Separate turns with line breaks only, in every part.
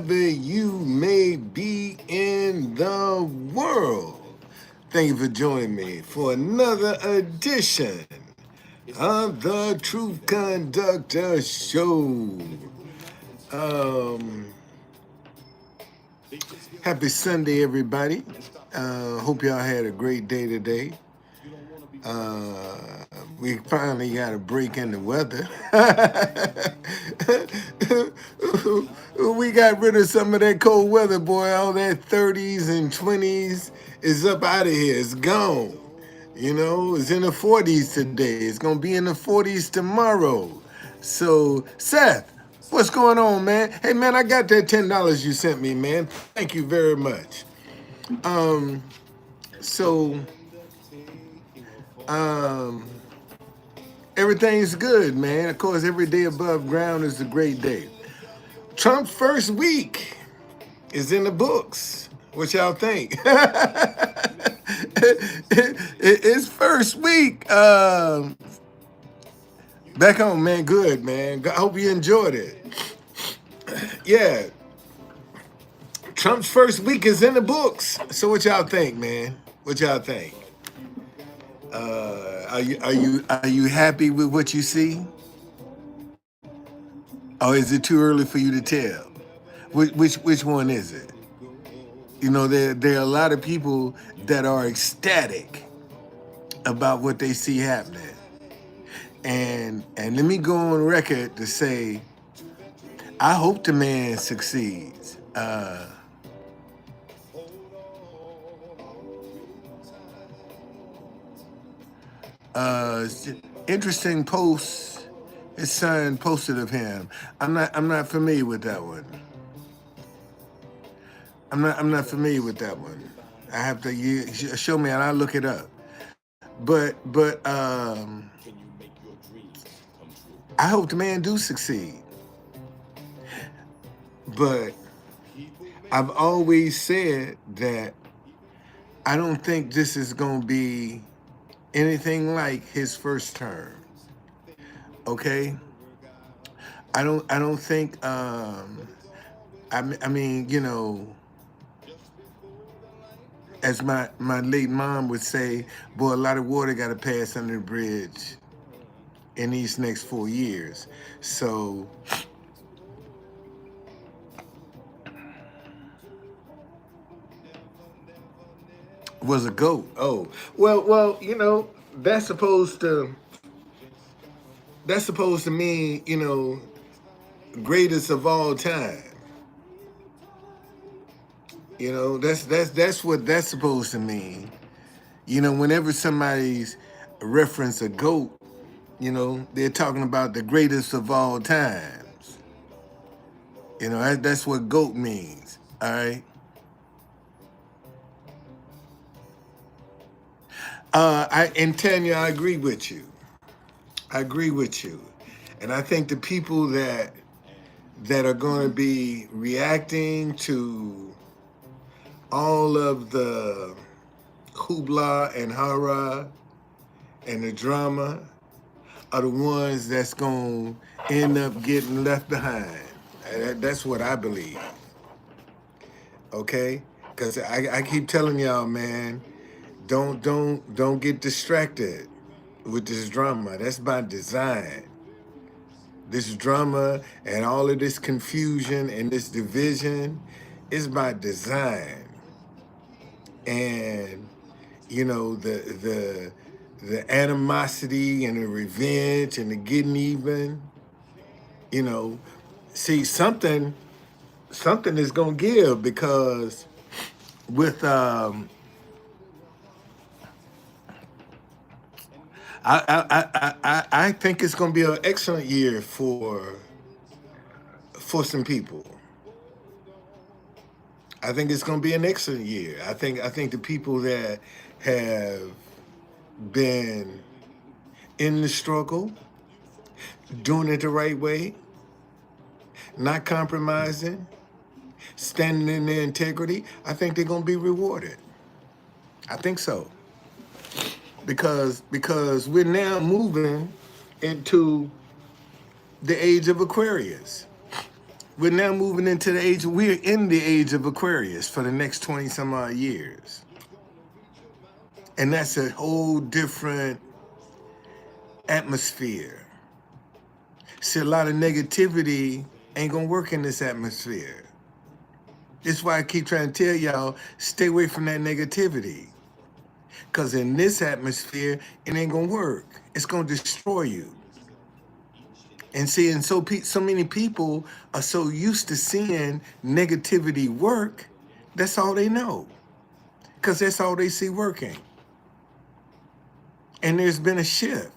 wherever you may be in the world. Thank you for joining me for another edition of the Truth Conductor Show. Um, Happy Sunday, everybody. Hope y'all had a great day today. We finally got a break in the weather. We got rid of some of that cold weather, boy. All that 30s and 20s is up out of here. It's gone. You know, it's in the 40s today. It's going to be in the 40s tomorrow. So, Seth, what's going on, man? Hey, man, I got that $10 you sent me, man. Thank you very much. Um, so, um, Everything's good, man. Of course, every day above ground is a great day. Trump's first week is in the books. What y'all think? It's first week. Back home, man. Good, man. I hope you enjoyed it. Yeah. Trump's first week is in the books. So what y'all think, man? What y'all think? Are you happy with what you see? Or is it too early for you to tell? Which one is it? You know, there are a lot of people that are ecstatic about what they see happening. And let me go on record to say, I hope the man succeeds. Uh, Interesting post his son posted of him. I'm not familiar with that one. I'm not familiar with that one. I have to show me and I'll look it up. But I hope the man do succeed. But I've always said that I don't think this is going to be anything like his first term. Okay, I don't think. I mean, you know, as my late mom would say, boy, a lot of water got to pass under the bridge in these next 4 years. So was a goat. Oh, well, you know, that's supposed to mean, you know, greatest of all time. You know, that's what that's supposed to mean. You know, whenever somebody's reference a goat, you know, they're talking about the greatest of all times. You know, that's what goat means. All right. And Tanya, I agree with you. I agree with you, and I think the people that are going to be reacting to all of the hoopla and hara and the drama are the ones that's going to end up getting left behind. That's what I believe. Okay, because I keep telling y'all, man, don't get distracted with this drama. That's by design. This drama and all of this confusion and this division is by design. And you know, the animosity and the revenge and the getting even, you know, see, something is gonna give, because with I think it's gonna be an excellent year for some people. I think it's gonna be an excellent year. I think the people that have been in the struggle, doing it the right way, not compromising, standing in their integrity, I think they're gonna be rewarded. I think so. Because we're now moving into the age of Aquarius. We're now moving into the age, we're in the age of Aquarius for the next 20 some odd years. And that's a whole different atmosphere. See, a lot of negativity ain't gonna work in this atmosphere. That's why I keep trying to tell y'all, stay away from that negativity. Because in this atmosphere, it ain't gonna work. It's gonna destroy you. And see, and so many people are so used to seeing negativity work, that's all they know. Because that's all they see working. And there's been a shift.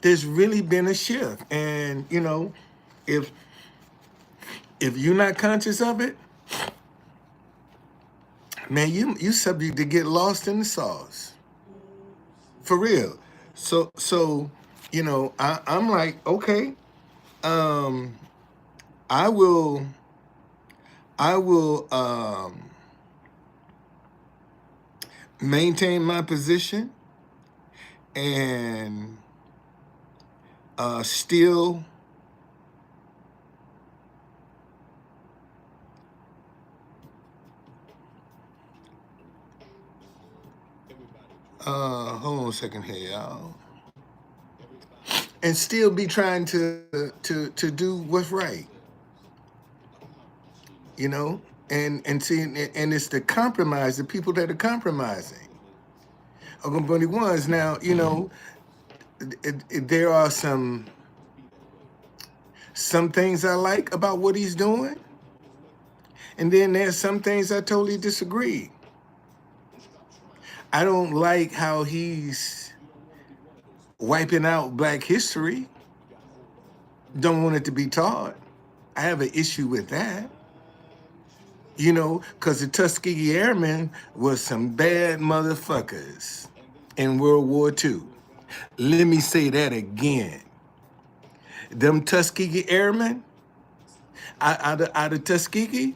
There's really been a shift. And you know, if you're not conscious of it, man, you subject to get lost in the sauce. For real. So you know, I'm like, okay, um, I will maintain my position and still hold on a second here, y'all. And still be trying to do what's right, you know, and see, and it's the compromise, the people that are compromising are going to be the ones. Now, you know, there are some things I like about what he's doing, and then there's some things I totally disagree. I don't like how he's wiping out Black history. Don't want it to be taught. I have an issue with that. You know, because the Tuskegee Airmen was some bad motherfuckers in World War II. Let me say that again. Them Tuskegee Airmen out of Tuskegee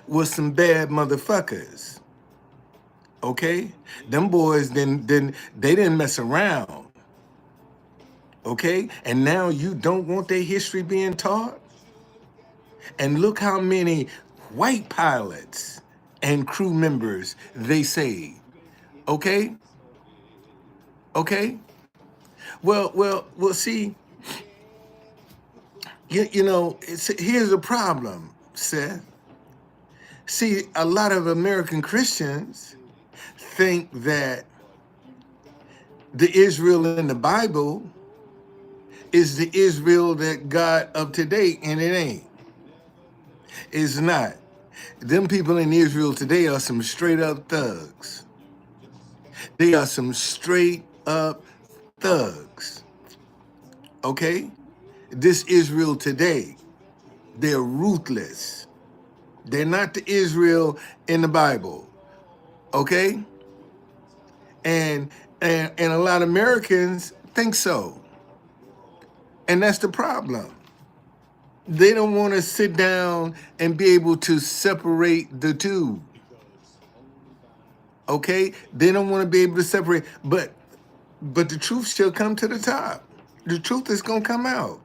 was some bad motherfuckers. Okay? Them boys they didn't mess around. Okay? And now you don't want their history being taught? And look how many white pilots and crew members they saved. Okay? Okay? Well, see, you know, here's the problem, Seth. See, a lot of American Christians think that the Israel in the Bible is the Israel that God up to date, and it ain't. It's not. Them people in Israel today are some straight up thugs. They are some straight up thugs. Okay? This Israel today, they're ruthless. They're not the Israel in the Bible. Okay? And a lot of Americans think so. And that's the problem. They don't want to sit down and be able to separate the two. Okay? They don't want to be able to separate, but the truth shall come to the top. The truth is going to come out.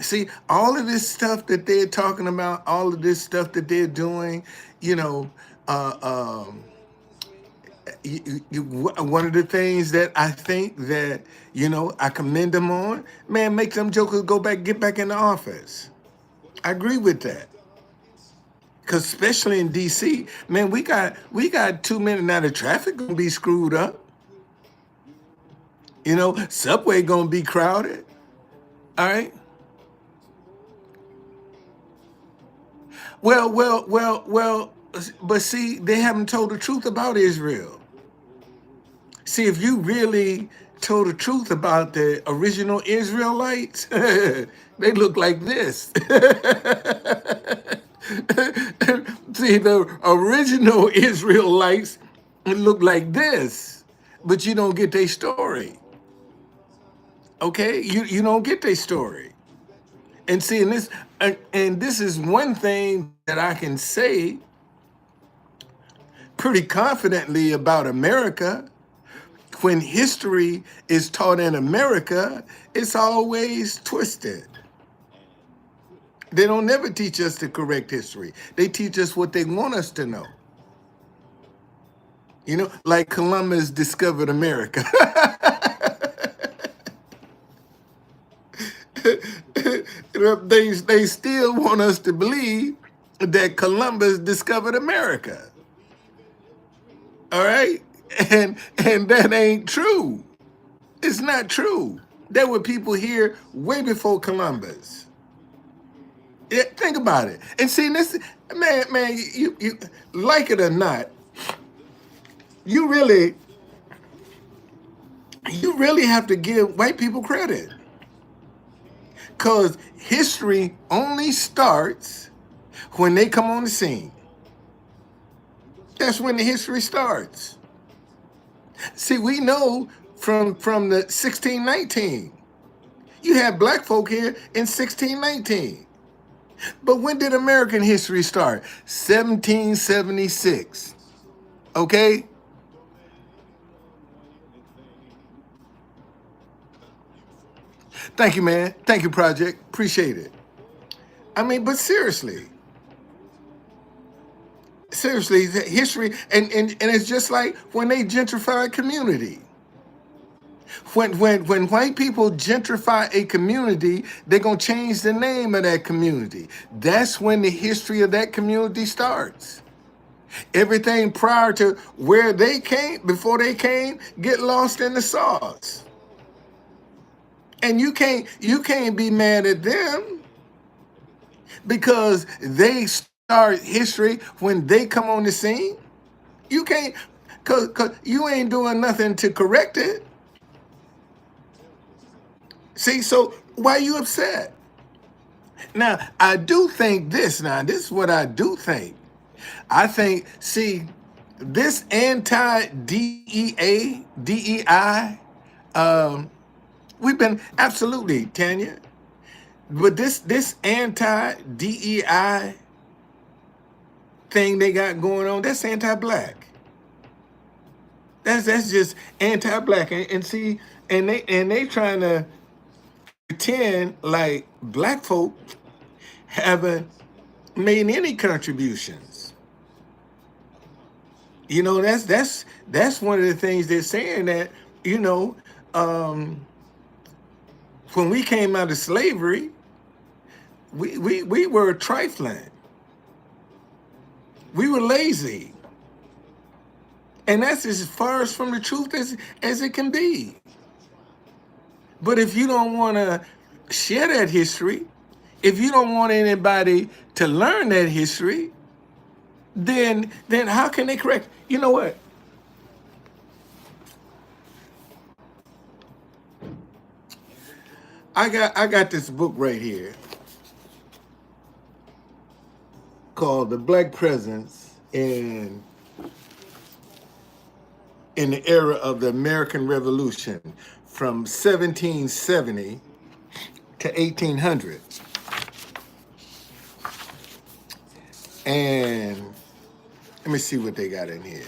See, all of this stuff that they're talking about, all of this stuff that they're doing, you know, one of the things that I think that, you know, I commend them on, man, make them jokers get back in the office. I agree with that. Because especially in DC, man, we got 2 minutes now. The traffic gonna be screwed up. You know, subway gonna be crowded. All right. Well. But see, they haven't told the truth about Israel. See, if you really told the truth about the original Israelites, they look like this. See, the original Israelites look like this, but you don't get their story. Okay, you don't get their story. And see, and this is one thing that I can say pretty confidently about America. When history is taught in America, it's always twisted. They don't never teach us the correct history. They teach us what they want us to know. You know, like Columbus discovered America. They still want us to believe that Columbus discovered America. All right? And that ain't true. It's not true. There were people here way before Columbus. Yeah, think about it. And see, this man, you like it or not, you really have to give white people credit. Because history only starts when they come on the scene. That's when the history starts. See, we know from the 1619. You had black folk here in 1619. But when did American history start? 1776. Okay? Thank you, man. Thank you, Project. Appreciate it. I mean, but seriously, history, and it's just like when they gentrify a community. When white people gentrify a community, they're gonna change the name of that community. That's when the history of that community starts. Everything prior to where they came, before they came, get lost in the sauce. And you can't be mad at them because they start history when they come on the scene. You can't, cause you ain't doing nothing to correct it. See, so why are you upset? Now, I do think this. Now, this is what I do think. I think, see, this anti-DEA, DEI, we've been absolutely, Tanya, but this anti-DEI thing they got going on, that's anti-black. That's just anti-black, and see, and they trying to pretend like black folk haven't made any contributions. You know, that's one of the things they're saying, that, you know, when we came out of slavery, we were trifling. We were lazy. And that's as far as from the truth as it can be. But if you don't want to share that history, if you don't want anybody to learn that history, then how can they correct? You know what? I got this book right here called "The Black Presence in the Era of the American Revolution from 1770 to 1800." And let me see what they got in here.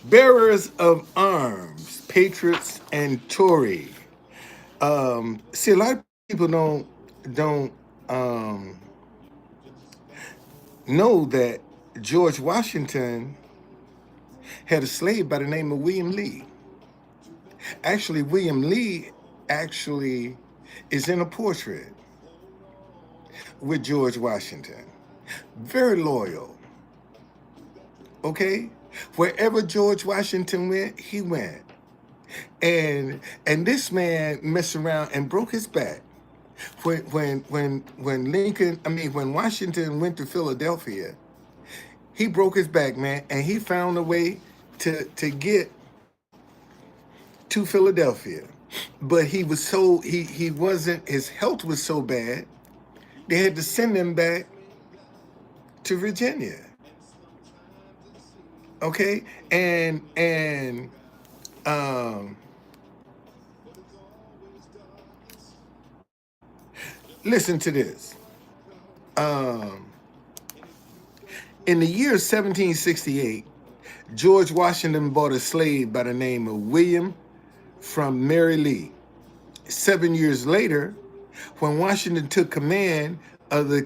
Bearers of arms, patriots, and Tory. See, a lot of people don't know that George Washington had a slave by the name of William Lee. Actually, William Lee actually is in a portrait with George Washington. Very loyal. Okay? Wherever George Washington went, he went. And this man messed around and broke his back. When Washington went to Philadelphia, he broke his back, man, and he found a way to get to Philadelphia. But he wasn't, his health was so bad, they had to send him back to Virginia. Okay, and um, listen to this. Um, in the year 1768, George Washington bought a slave by the name of William from Mary Lee. 7 years later, when Washington took command of the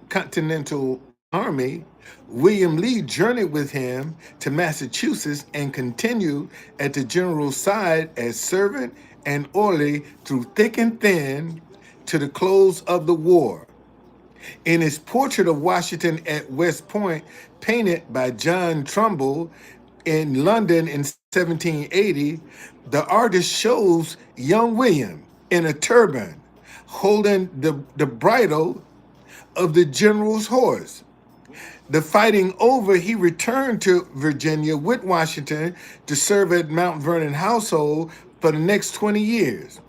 Continental Army, William Lee journeyed with him to Massachusetts and continued at the general's side as servant and orderly through thick and thin to the close of the war. In his portrait of Washington at West Point, painted by John Trumbull in London in 1780, the artist shows young William in a turban holding the bridle of the general's horse. The fighting over, he returned to Virginia with Washington to serve at Mount Vernon household for the next 20 years.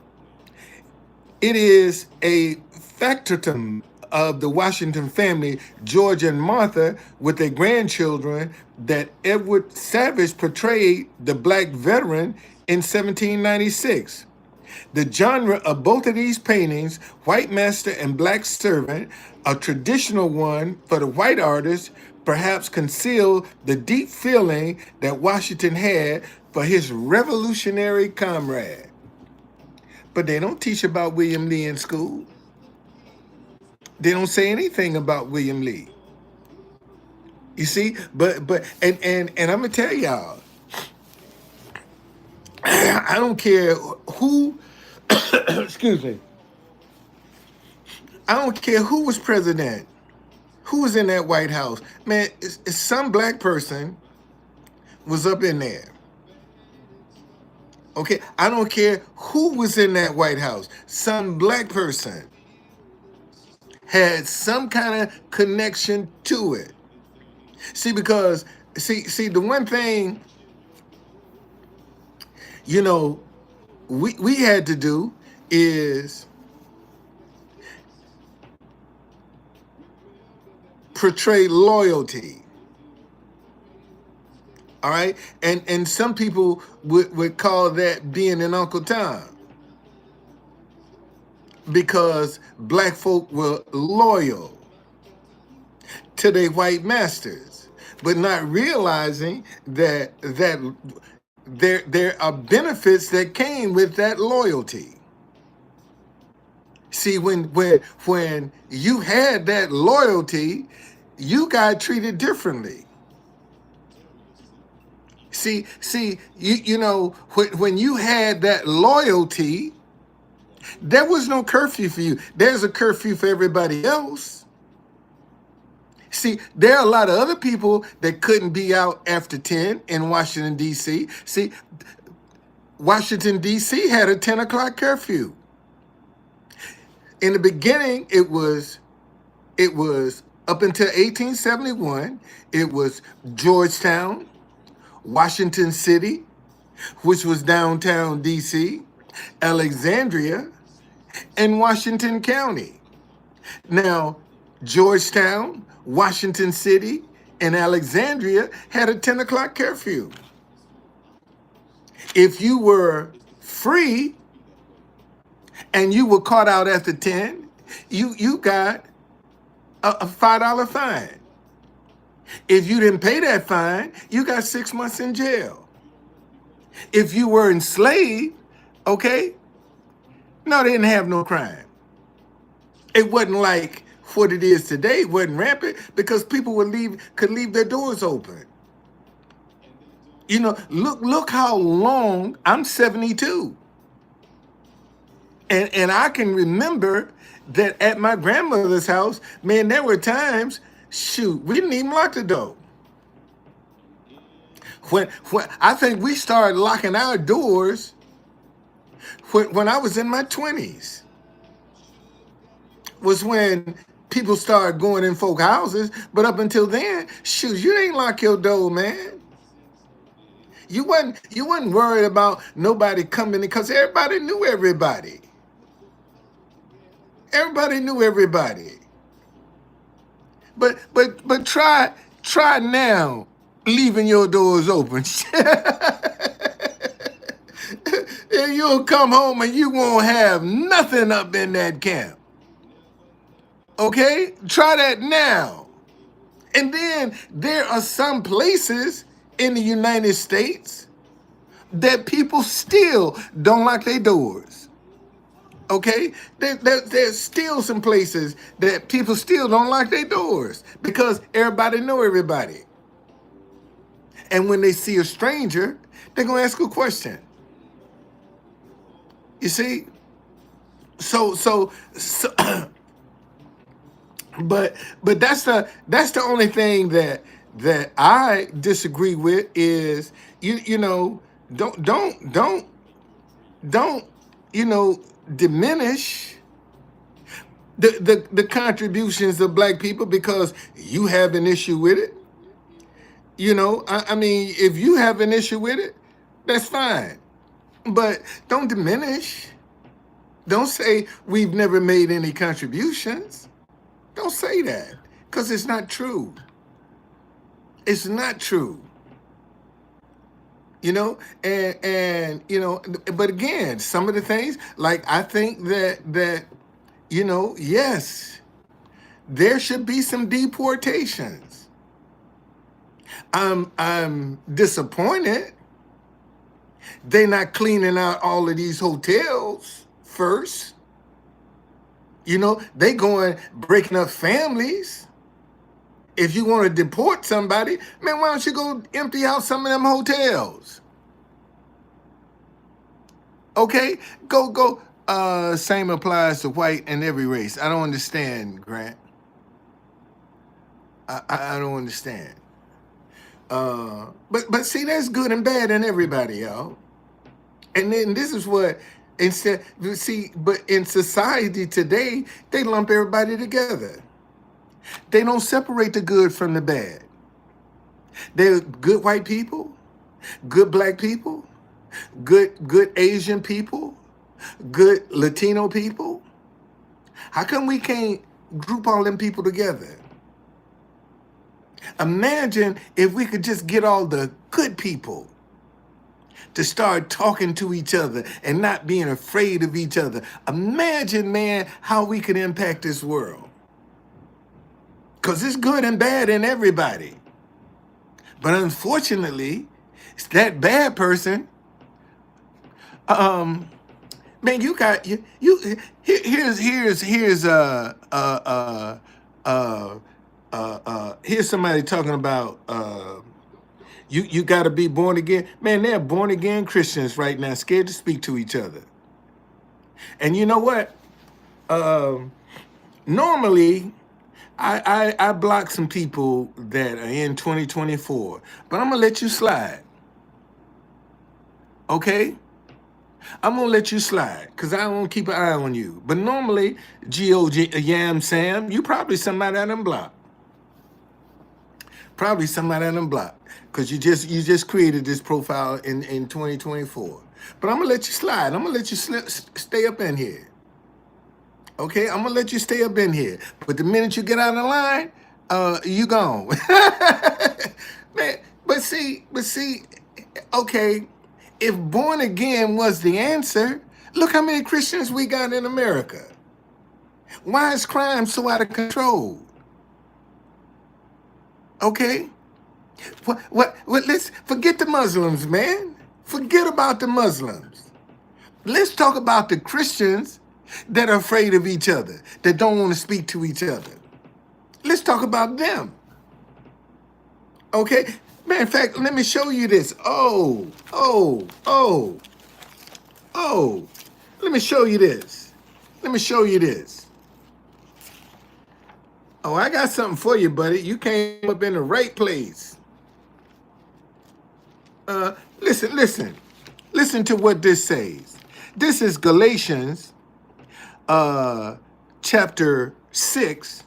It is a factotum of the Washington family, George and Martha, with their grandchildren, that Edward Savage portrayed the black veteran in 1796. The genre of both of these paintings, White Master and Black Servant, a traditional one for the white artist, perhaps conceal the deep feeling that Washington had for his revolutionary comrade. But they don't teach about William Lee in school. They don't say anything about William Lee. You see, but I'm gonna tell y'all, I don't care who, excuse me, I don't care who was president, who was in that White House. Man, it's some black person was up in there. Okay, I don't care who was in that White House. Some black person had some kind of connection to it. See, because see, the one thing, you know, we had to do is portray loyalty. All right. And some people would call that being an Uncle Tom, because black folk were loyal to their white masters, but not realizing that there are benefits that came with that loyalty. See, when you had that loyalty, you got treated differently. See, you know, when you had that loyalty, there was no curfew for you. There's a curfew for everybody else. See, there are a lot of other people that couldn't be out after 10 in Washington, D.C. See, Washington, D.C. had a 10 o'clock curfew. In the beginning, it was up until 1871, it was Georgetown, Washington City, which was downtown D.C., Alexandria, and Washington County. Now, Georgetown, Washington City, and Alexandria had a 10 o'clock curfew. If you were free and you were caught out after 10, you got a $5 fine. If you didn't pay that fine, you got 6 months in jail. If you were enslaved, okay, no, they didn't have no crime. It wasn't like what it is today. It wasn't rampant because people could leave their doors open. You know, look how long. I'm 72. And I can remember that at my grandmother's house, man, there were times, shoot, we didn't even lock the door. When I think we started locking our doors when I was in my 20s, was when people started going in folk houses. But up until then, shoot, you ain't lock your door, man. You wasn't worried about nobody coming, because everybody knew everybody. Everybody knew everybody. But try now. leaving your doors open. And you'll come home and you won't have nothing up in that camp. Okay? Try that now. And then there are some places in the United States that people still don't lock their doors. Okay? There's still some places that people still don't lock their doors because everybody know everybody. And when they see a stranger, they're going to ask a question. You see? So but that's the only thing that I disagree with is you know don't you know diminish the contributions of black people because you have an issue with it. You know, I mean, if you have an issue with it, that's fine. But don't diminish. Don't say we've never made any contributions. Don't say that because it's not true. It's not true. You know, and you know, but again, some of the things, like I think that you know, yes, there should be some deportations. I'm disappointed they're not cleaning out all of these hotels first. You know, they going breaking up families. If you want to deport somebody, man, why don't you go empty out some of them hotels? Okay, go. Same applies to white and every race. I don't understand, Grant. I don't understand. But see, that's good and bad in everybody, y'all. And then this is what instead see, but in society today, they lump everybody together. They don't separate the good from the bad. They're good white people, good black people, good Asian people, good Latino people. How come we can't group all them people together? Imagine if we could just get all the good people to start talking to each other and not being afraid of each other. Imagine, man, how we could impact this world. Because it's good and bad in everybody. But unfortunately, it's that bad person. Man, you got here's somebody talking about you got to be born again. Man, they're born again Christians right now, scared to speak to each other. And you know what? Normally, I block some people that are in 2024, but I'm gonna let you slide. Okay? I'm gonna let you slide because I don't keep an eye on you. But normally, G.O.G. Yam Sam, you probably somebody I done blocked. Probably somebody I done blocked because you just created this profile in 2024. But I'm gonna let you slide. I'm gonna let you stay up in here. Okay, I'm gonna let you stay up in here. But the minute you get out of the line, you gone. Man, but see, okay, if born again was the answer, look how many Christians we got in America. Why is crime so out of control? Okay? What let's forget the Muslims, man. Forget about the Muslims. Let's talk about the Christians that are afraid of each other, that don't want to speak to each other. Let's talk about them. Okay? Man, in fact, let me show you this. Oh. Let me show you this. Oh, I got something for you, buddy. You came up in the right place. Listen. Listen to what this says. This is Galatians chapter 6.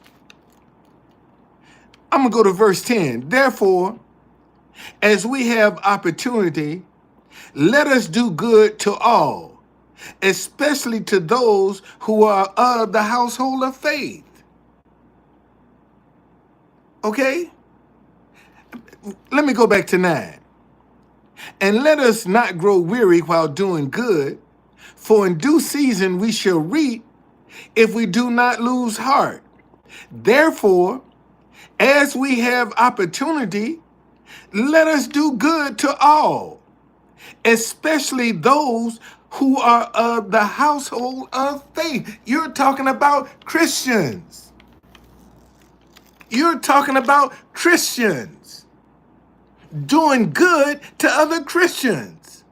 I'm going to go to verse 10. Therefore, as we have opportunity, let us do good to all, especially to those who are of the household of faith. Okay? Let me go back to 9. And let us not grow weary while doing good, for in due season we shall reap if we do not lose heart. Therefore, as we have opportunity, let us do good to all, especially those who are of the household of faith. You're talking about Christians. You're talking about Christians doing good to other Christians.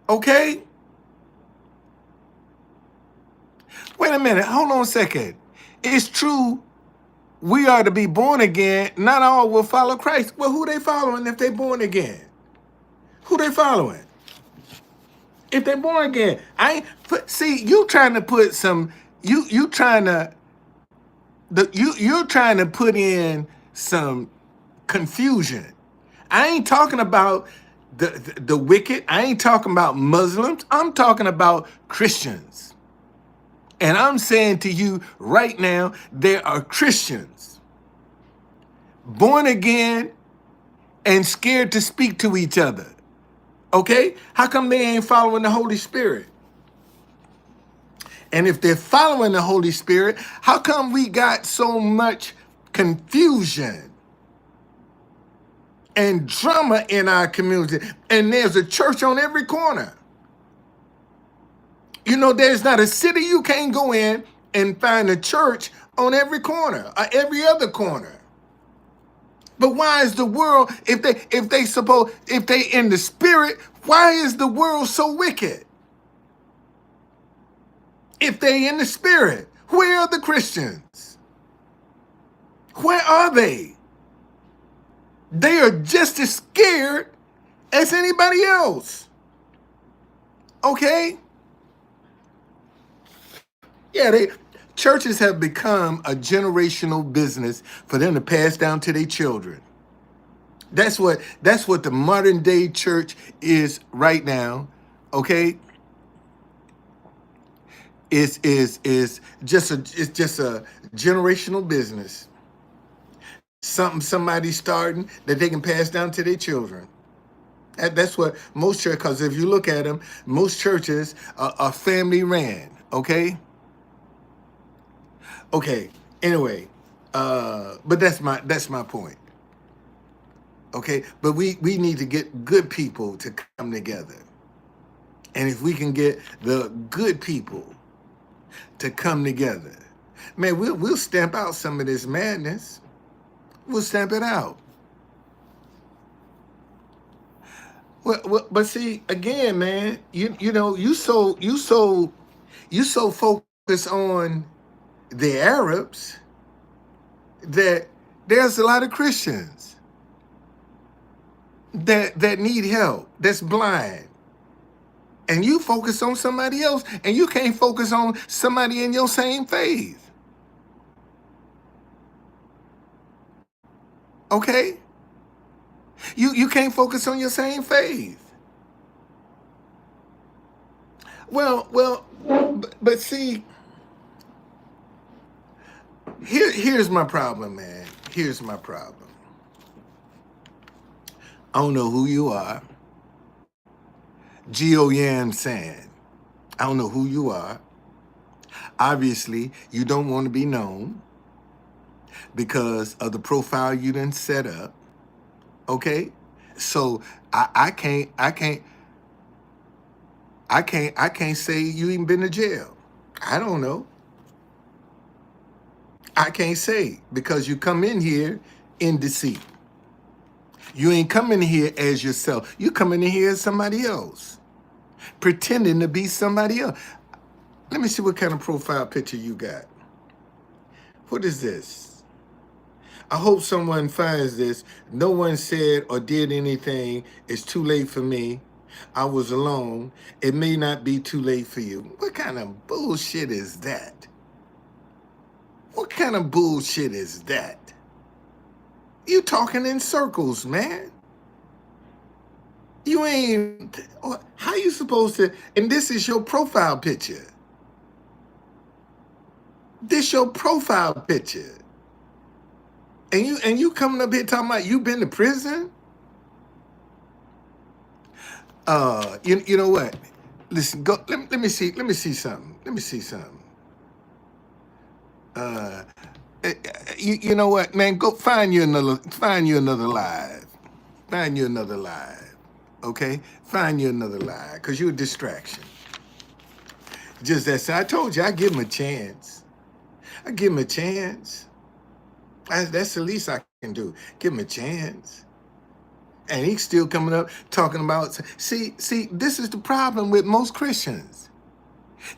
Okay? Wait a minute. Hold on a second. It's true we are to be born again. Not all will follow Christ. Well, who they following if they born again? Who they following? If they born again, I ain't see you trying to put some you trying to you're trying to put in some confusion. I ain't talking about the wicked. I ain't talking about Muslims. I'm talking about Christians. And I'm saying to you right now, there are Christians born again and scared to speak to each other. Okay? How come they ain't following the Holy Spirit? And if they're following the Holy Spirit, how come we got so much confusion and drama in our community? And there's a church on every corner. You know, there's not a city you can't go in and find a church on every corner or every other corner. But why is the world, if they in the spirit, why is the world so wicked? If they in the spirit, where are the Christians? Where are they? They are just as scared as anybody else. Okay? Yeah, churches have become a generational business for them to pass down to their children. That's what the modern day church is right now. Okay? It's just a generational business. Somebody's starting that they can pass down to their children. That's what most churches, because if you look at them, most churches are family ran. Okay. Anyway, but that's my point. Okay, but we need to get good people to come together, and if we can get the good people to come together, man, we'll stamp out some of this madness. We'll stamp it out. Well, but see, again, man, you know, you so focused on the Arabs that there's a lot of Christians that need help, that's blind. And you focus on somebody else, and you can't focus on somebody in your same faith. Okay? You can't focus on your same faith. Well, but see, here's my problem, man. Here's my problem. I don't know who you are. Geo Yam saying, I don't know who you are. Obviously, you don't want to be known because of the profile you done set up. Okay? So I can't say you even been to jail. I don't know. I can't say because you come in here in deceit. You ain't coming here as yourself. You coming in here as somebody else, pretending to be somebody else. Let me see what kind of profile picture you got. What is this? I hope someone finds this. No one said or did anything. It's too late for me. I was alone. It may not be too late for you. What kind of bullshit is that? What kind of bullshit is that? You talking in circles, man. You ain't, how you supposed to, and this is your profile picture. This your profile picture. And you coming up here talking about you been to prison? You know what? Listen, go. Let me see. Let me see something. Let me see something. Uh, you know what, man? Go find you another live. Find you another live. Okay? Find you another live, because you're a distraction. Just that. So I told you, I give him a chance. I give him a chance. That's the least I can do. Give him a chance. And he's still coming up talking about. See, this is the problem with most Christians.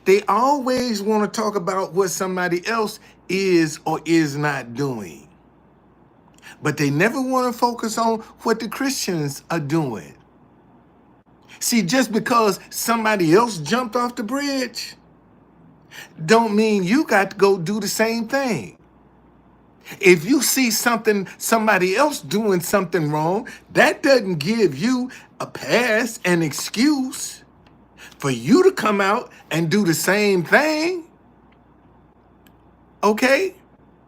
They always want to talk about what somebody else is or is not doing. But they never want to focus on what the Christians are doing. See, just because somebody else jumped off the bridge, don't mean you got to go do the same thing. If you see somebody else doing something wrong, that doesn't give you a pass, an excuse for you to come out and do the same thing. Okay?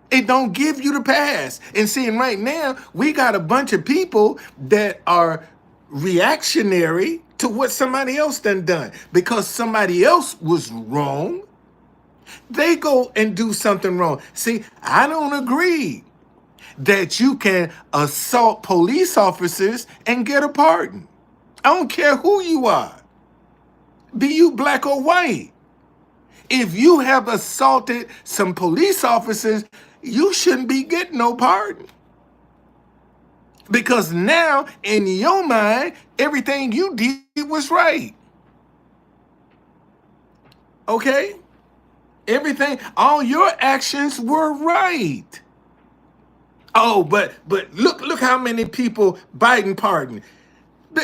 It don't give you the pass. And seeing right now, we got a bunch of people that are reactionary to what somebody else done. Because somebody else was wrong, they go and do something wrong. See, I don't agree that you can assault police officers and get a pardon. I don't care who you are, be you black or white. If you have assaulted some police officers, you shouldn't be getting no pardon. Because now, in your mind, everything you did was right. Okay? Everything, all your actions were right. Oh, but look how many people Biden pardoned.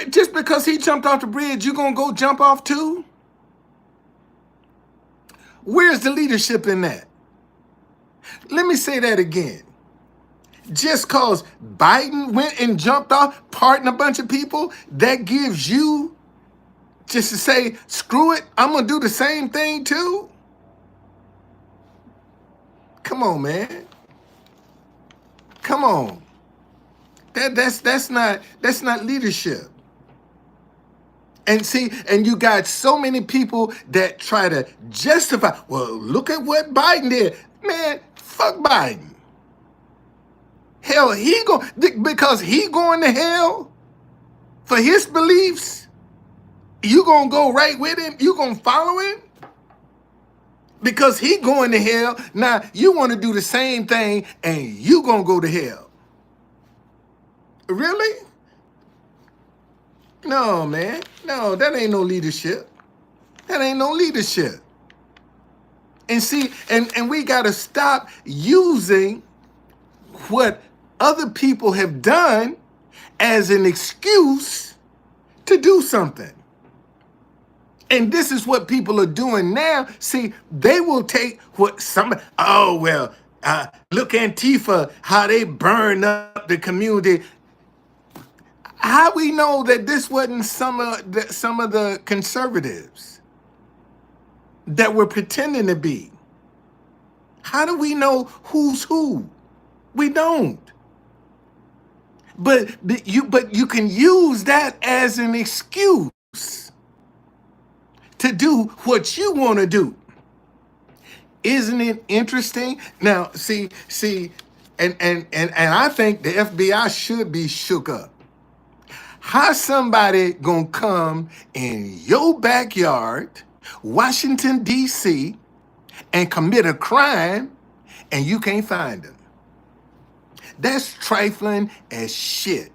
Just because he jumped off the bridge, you gonna go jump off too? Where's the leadership in that? Let me say that again. Just cause Biden went and jumped off, pardoned a bunch of people, that gives you just to say, screw it, I'm gonna do the same thing too? Come on, man. Come on. That's not leadership. And see, and you got so many people that try to justify, well, look at what Biden did. Man, fuck Biden. Hell, because he going to hell for his beliefs, you gonna go right with him? You gonna follow him? Because he going to hell, now you want to do the same thing and you gonna go to hell. Really? No, man. No, that ain't no leadership. That ain't no leadership. And see, and we got to stop using what other people have done as an excuse to do something. And this is what people are doing now. See, they will take what somebody, look Antifa, how they burn up the community. How we know that this wasn't some of the conservatives that were pretending to be? How do we know who's who? We don't. But you can use that as an excuse to do what you want to do. Isn't it interesting? Now, see, and I think the FBI should be shook up. How somebody gonna come in your backyard, Washington, D.C., and commit a crime and you can't find them? That's trifling as shit.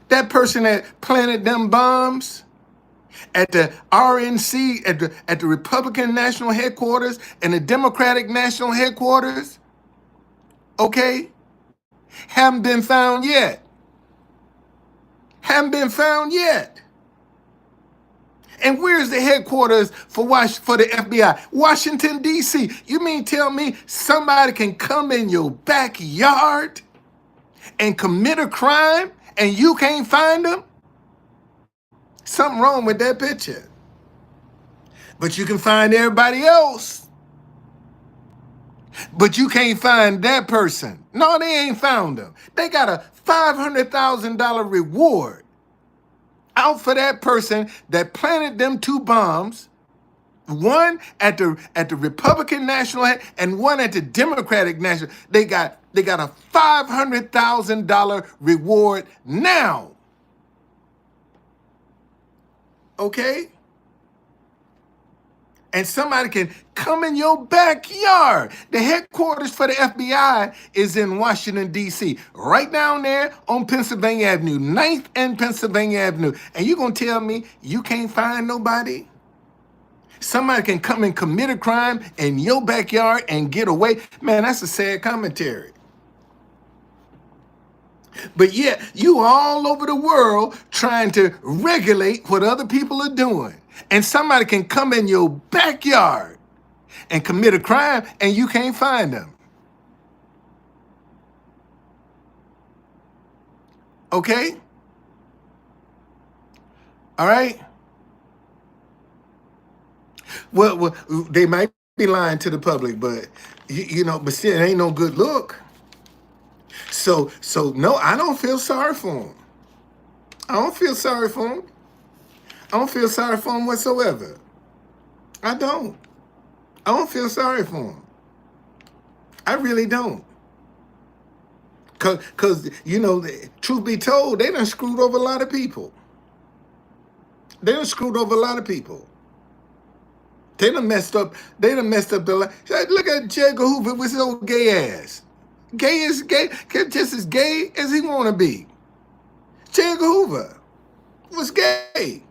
That person that planted them bombs at the RNC, at the Republican National Headquarters and the Democratic National Headquarters, okay, haven't been found yet. Haven't been found yet. And where's the headquarters for the FBI? Washington, D.C. You mean tell me somebody can come in your backyard and commit a crime and you can't find them? Something wrong with that picture. But you can find everybody else. But you can't find that person. No, they ain't found them. They got a $500,000 reward out for that person that planted them two bombs, one at the Republican National and one at the Democratic National. They got a $500,000 reward now. Okay? And somebody can come in your backyard. The headquarters for the FBI is in Washington, D.C., right down there on Pennsylvania Avenue, 9th and Pennsylvania Avenue. And you going to tell me you can't find nobody? Somebody can come and commit a crime in your backyard and get away? Man, that's a sad commentary. But yet, you all over the world trying to regulate what other people are doing. And somebody can come in your backyard and commit a crime and you can't find them. Okay? All right? Well, they might be lying to the public, but but still, it ain't no good look. So no, I don't feel sorry for them. I don't feel sorry for them. I don't feel sorry for them whatsoever. I don't feel sorry for them. I really don't. Cause truth be told, they done screwed over a lot of people. They done screwed over a lot of people. They done messed up the life. Look at J. Edgar Hoover with his old gay ass. Gay is gay, just as gay as he wanna be. J. Edgar Hoover was gay.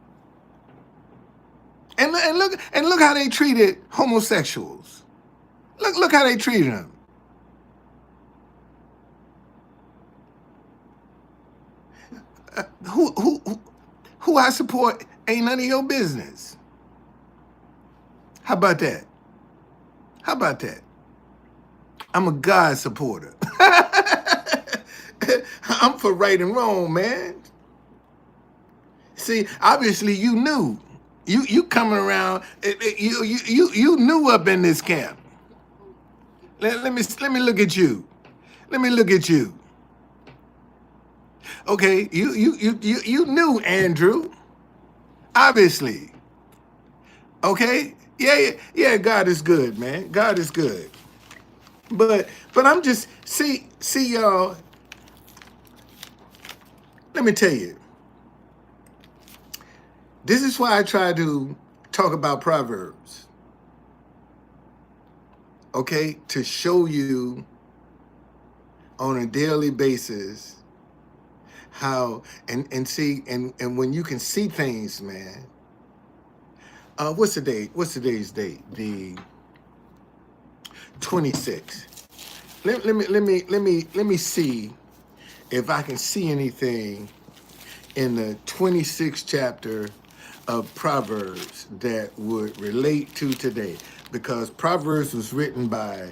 And look how they treated homosexuals. Look how they treated them. Who I support ain't none of your business. How about that? How about that? I'm a God supporter. I'm for right and wrong, man. See, obviously you knew. You coming around. You knew up in this camp. Let me look at you. Let me look at you. Okay, you knew, Andrew. Obviously. Okay? Yeah, God is good, man. God is good. But I'm just see y'all. Let me tell you. This is why I try to talk about Proverbs. Okay? To show you on a daily basis how and see and when you can see things, man. What's the date? What's today's date? The 26th. Let me see if I can see anything in the 26th chapter of Proverbs that would relate to today, because Proverbs was written by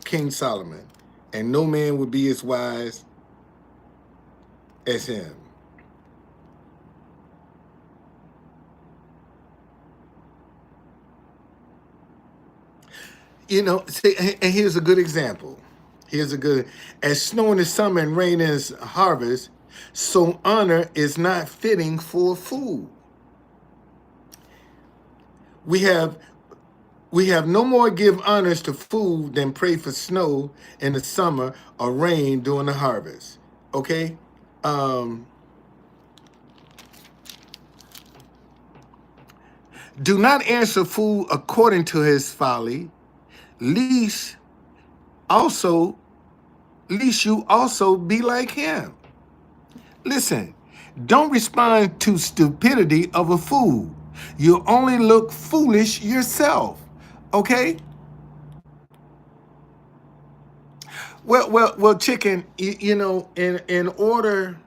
King Solomon, and no man would be as wise as him. See, and here's a good example. As snow in the summer and rain in the harvest, so honor is not fitting for a fool. We have no more give honors to food than pray for snow in the summer or rain during the harvest. Okay? Do not answer fool according to his folly, least you also be like him. Listen, don't respond to stupidity of a fool. You only look foolish yourself. Okay? Well, chicken. In order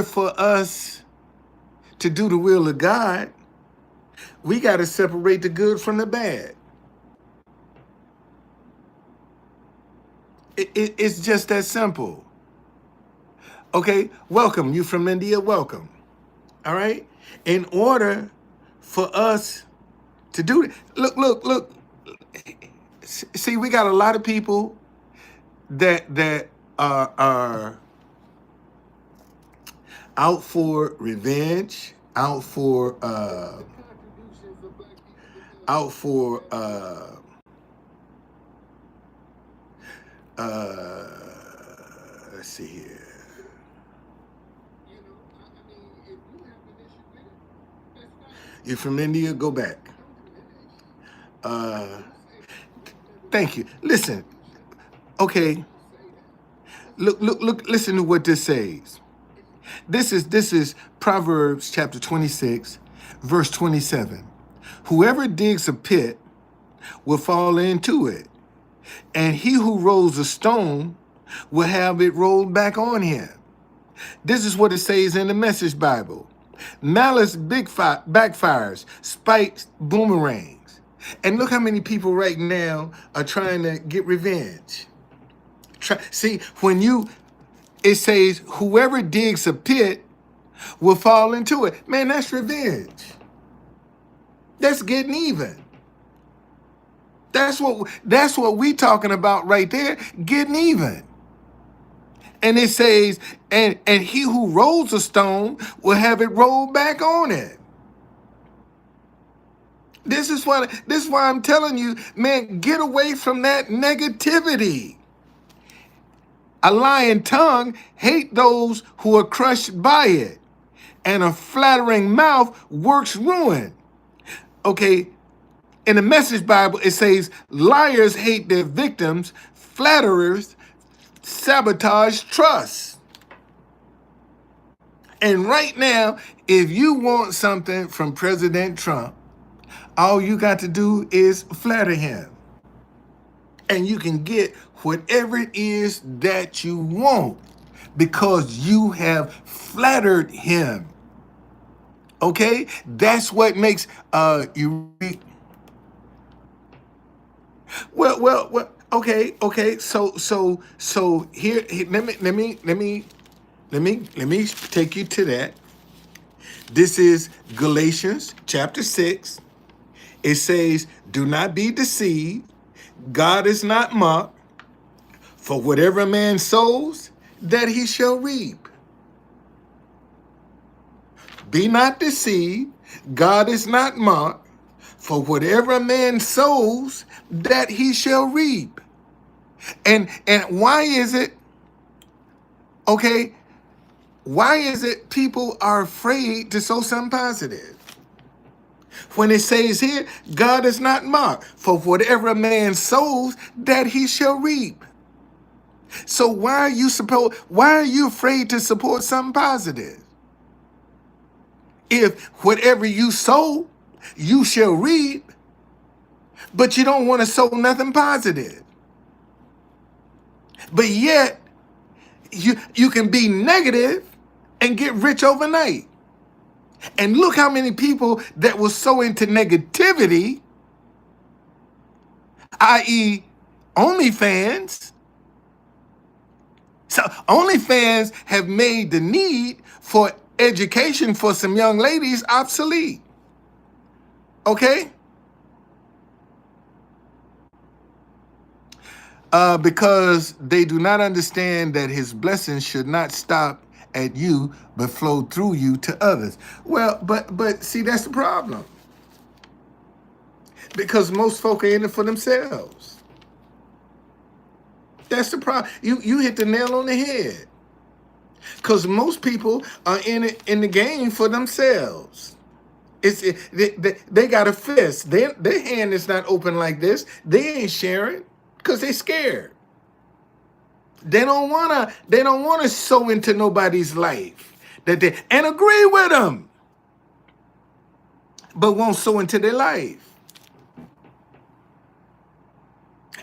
for us to do the will of God, we got to separate the good from the bad. It's just that simple. Okay, welcome. You from India, welcome. All right? In order for us to do it, look. See, we got a lot of people that are out for revenge, out for uh let's see here. You're from India, go back. Uh Thank you. Listen, okay. Look, listen to what this says. This is Proverbs chapter 26, verse 27. Whoever digs a pit will fall into it, and he who rolls a stone will have it rolled back on him. This is what it says in the Message Bible. Malice backfires, spikes boomerangs. And look how many people right now are trying to get revenge. See, it says, whoever digs a pit will fall into it. Man, that's revenge. That's getting even. That's what we talking about right there, getting even. And it says, and he who rolls a stone will have it rolled back on it. This is why I'm telling you, man, get away from that negativity. A lying tongue hate those who are crushed by it, and a flattering mouth works ruin. Okay, in the Message Bible, it says, liars hate their victims, flatterers sabotage trust. And right now, if you want something from President Trump, all you got to do is flatter him. And you can get whatever it is that you want because you have flattered him. Okay? That's what makes you. Well. Okay. So here, let me take you to that. This is Galatians chapter 6. It says, "Do not be deceived. God is not mocked. For whatever a man sows, that he shall reap. Be not deceived. God is not mocked. For whatever a man sows, that he shall reap." And why is it, okay, why is it people are afraid to sow something positive? When it says here, God is not mocked. For whatever a man sows, that he shall reap. So why are you afraid to support something positive? If whatever you sow, you shall reap, but you don't want to sow nothing positive. But yet, you can be negative and get rich overnight. And look how many people that will sow into negativity, i.e. OnlyFans. So OnlyFans have made the need for education for some young ladies obsolete. Okay? Because they do not understand that his blessings should not stop at you, but flow through you to others. Well, but see, that's the problem. Because most folk are in it for themselves. That's the problem. You hit the nail on the head. Because most people are in the game for themselves. They got a fist. Their hand is not open like this. They ain't sharing because they scared. They don't wanna sow into nobody's life and agree with them, but won't sow into their life.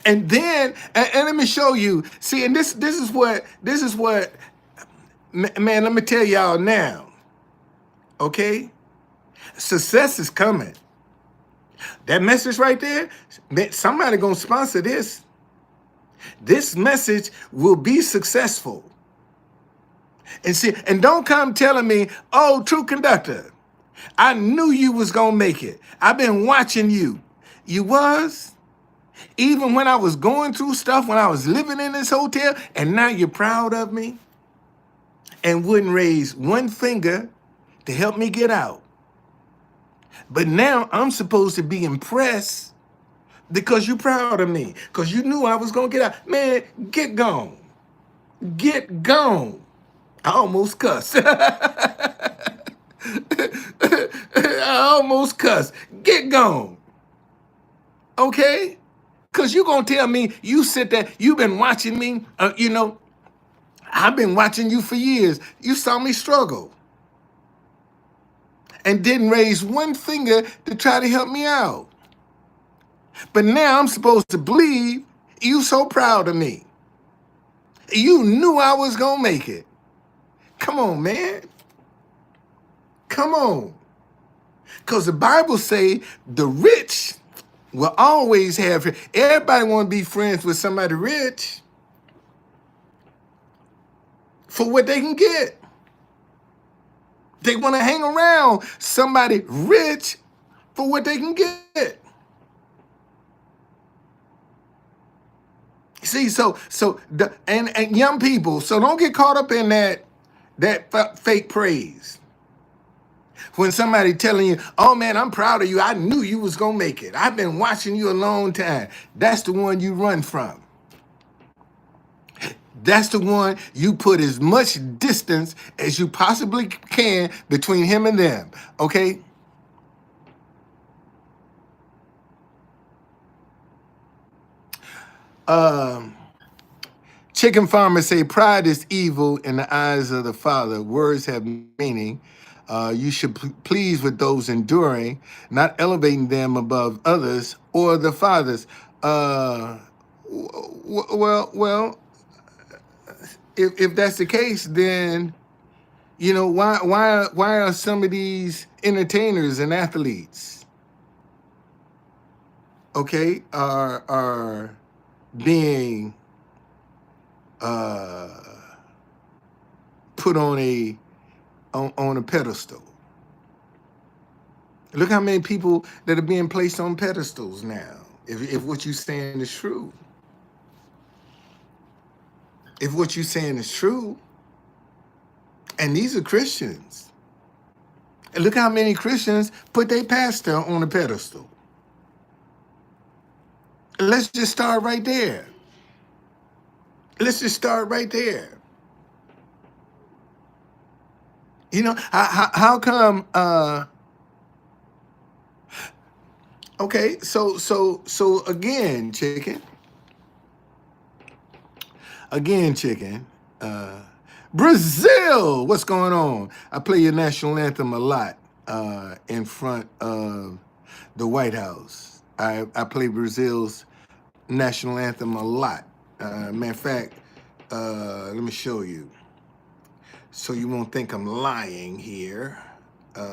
And then and let me show you. See, and this is what man, let me tell y'all now. Okay? Success is coming. That message right there, somebody gonna sponsor this. This message will be successful. And see, and don't come telling me, "Oh, True Conductor, I knew you was gonna make it. I've been watching you." You was? Even when I was going through stuff, when I was living in this hotel, and now you're proud of me and wouldn't raise one finger to help me get out. But now I'm supposed to be impressed because you're proud of me, because you knew I was going to get out. Man, get gone. Get gone. I almost cussed. I almost cussed. Get gone. Okay? Because you're going to tell me you sit there, you've been watching me, I've been watching you for years. You saw me struggle and didn't raise one finger to try to help me out. But now I'm supposed to believe you so proud of me. You knew I was going to make it. Come on, man. Come on. Because the Bible say the rich will always have, everybody want to be friends with somebody rich for what they can get. They want to hang around somebody rich for what they can get. See, and young people, so don't get caught up in that fake praise. When somebody telling you, oh man, I'm proud of you. I knew you was going to make it. I've been watching you a long time. That's the one you run from. That's the one you put as much distance as you possibly can between him and them. Okay? Chicken farmers say pride is evil in the eyes of the Father. Words have meaning. You should please with those enduring, not elevating them above others or the fathers. Well, if that's the case, then why are some of these entertainers and athletes, okay, are being put on a pedestal? Look how many people that are being placed on pedestals now. If what you're saying is true, and these are Christians, and look how many Christians put their pastor on a pedestal. Let's just start right there. How come? Okay, so again, chicken. Brazil, what's going on? I play your national anthem a lot in front of the White House. I play Brazil's national anthem a lot. Matter of fact, let me show you, so you won't think I'm lying here. Hold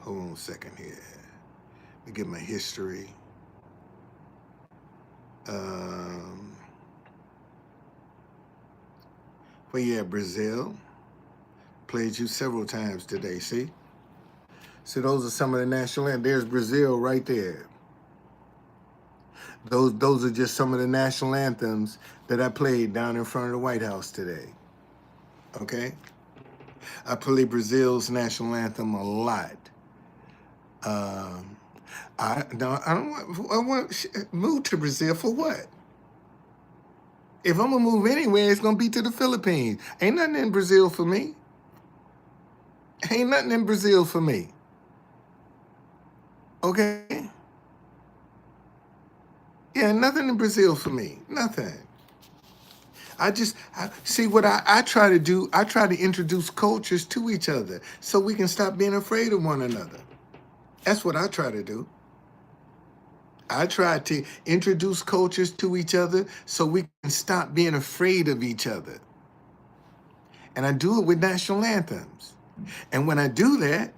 on a second here. Let me get my history. Well, yeah, Brazil. Played you several times today, see? So those are some of the national anthems. There's Brazil right there. Those are just some of the national anthems that I played down in front of the White House today. Okay? I play Brazil's national anthem a lot. I don't want to move to Brazil for what? If I'm gonna move anywhere, it's gonna be to the Philippines. Ain't nothing in Brazil for me. Okay? Yeah, nothing in Brazil for me. Nothing. I see what I try to do. I try to introduce cultures to each other so we can stop being afraid of one another. That's what I try to do. I try to introduce cultures to each other so we can stop being afraid of each other. And I do it with national anthems. And when I do that,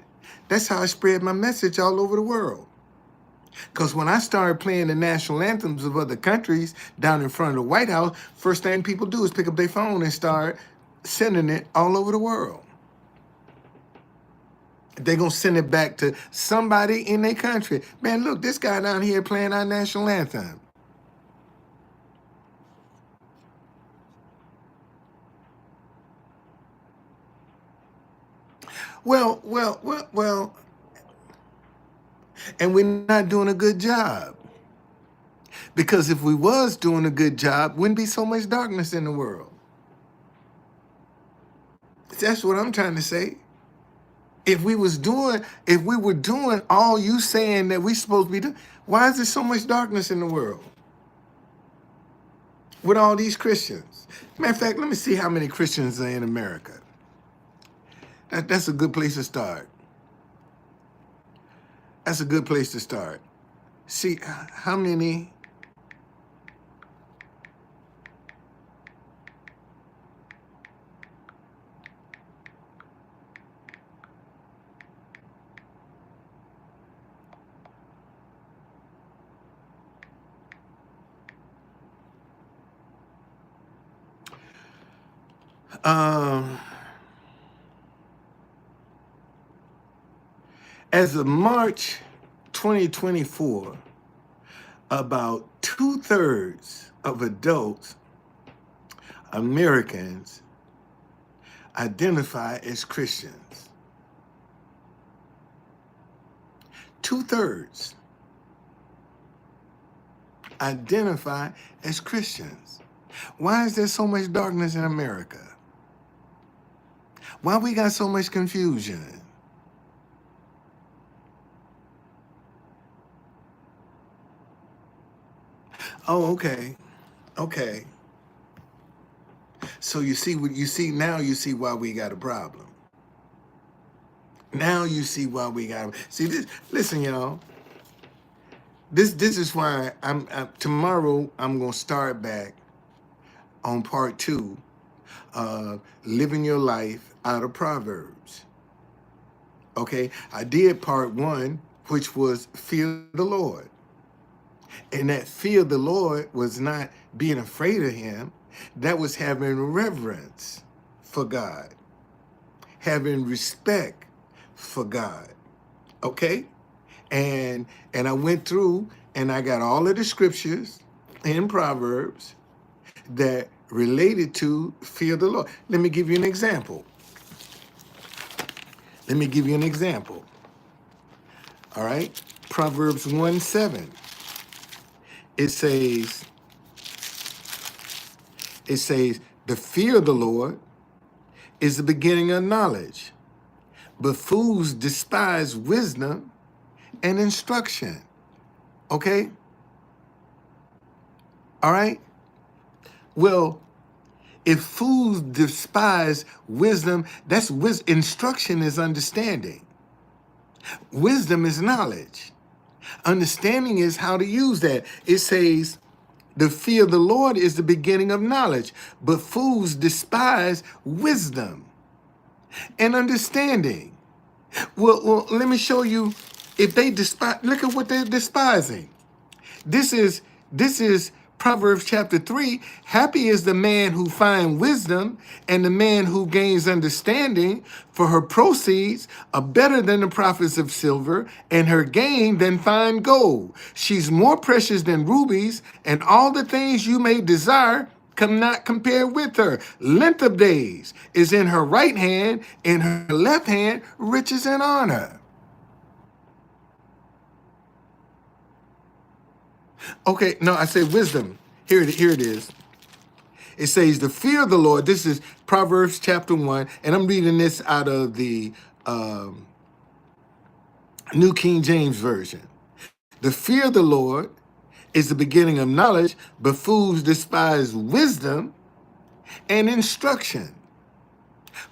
that's how I spread my message all over the world. Because when I started playing the national anthems of other countries down in front of the White House, first thing people do is pick up their phone and start sending it all over the world. They're going to send it back to somebody in their country. Man, look, this guy down here playing our national anthem. Well, and we're not doing a good job. Because if we was doing a good job, wouldn't be so much darkness in the world. That's what I'm trying to say. If we were doing all you saying that we supposed to be doing, why is there so much darkness in the world? With all these Christians. Matter of fact, let me see how many Christians are in America. That's a good place to start. That's a good place to start. See how many. As of March 2024, about 2/3 of adults, Americans, identify as Christians. 2/3 identify as Christians. Why is there so much darkness in America? Why we got so much confusion? Oh, okay. Okay. So you see what you see now, you see why we got a problem. Now you see why we got see this. Listen, y'all. This is why tomorrow I'm gonna start back on part 2 of living your life out of Proverbs. Okay, I did part 1, which was fear the Lord. And that fear of the Lord was not being afraid of him. That was having reverence for God, having respect for God. Okay? And I went through and I got all of the scriptures in Proverbs that related to fear the Lord. Let me give you an example. All right? Proverbs 1:7. It says, the fear of the Lord is the beginning of knowledge, but fools despise wisdom and instruction. Okay? All right? Well, if fools despise wisdom, that's instruction is understanding. Wisdom is knowledge. Understanding is how to use that. It says, the fear of the Lord is the beginning of knowledge, but fools despise wisdom and understanding. Well, let me show you. If they despise, look at what they're despising. This is Proverbs chapter 3. Happy is the man who finds wisdom and the man who gains understanding, for her proceeds are better than the profits of silver, and her gain than fine gold. She's more precious than rubies, and all the things you may desire cannot compare with her. Length of days is in her right hand, in her left hand riches and honor. Okay, no, I say wisdom. Here it is. It says, the fear of the Lord. This is Proverbs chapter 1, and I'm reading this out of the New King James Version. The fear of the Lord is the beginning of knowledge, but fools despise wisdom and instruction.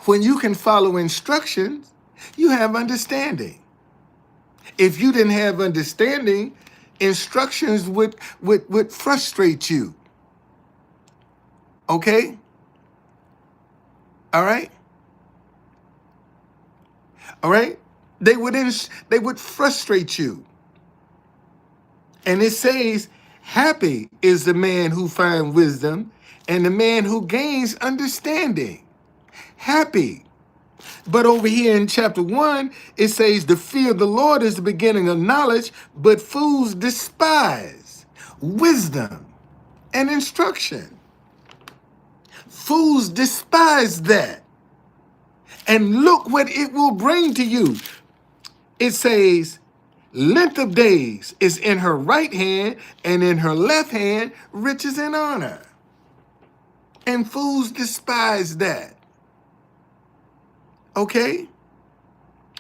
When you can follow instructions, you have understanding. If you didn't have understanding, instructions would frustrate you. Okay? All right? All right? They would frustrate you. And it says, happy is the man who finds wisdom and the man who gains understanding. Happy. But over here in chapter 1, it says, the fear of the Lord is the beginning of knowledge, but fools despise wisdom and instruction. Fools despise that. And look what it will bring to you. It says, length of days is in her right hand, and in her left hand, riches and honor. And fools despise that. Okay?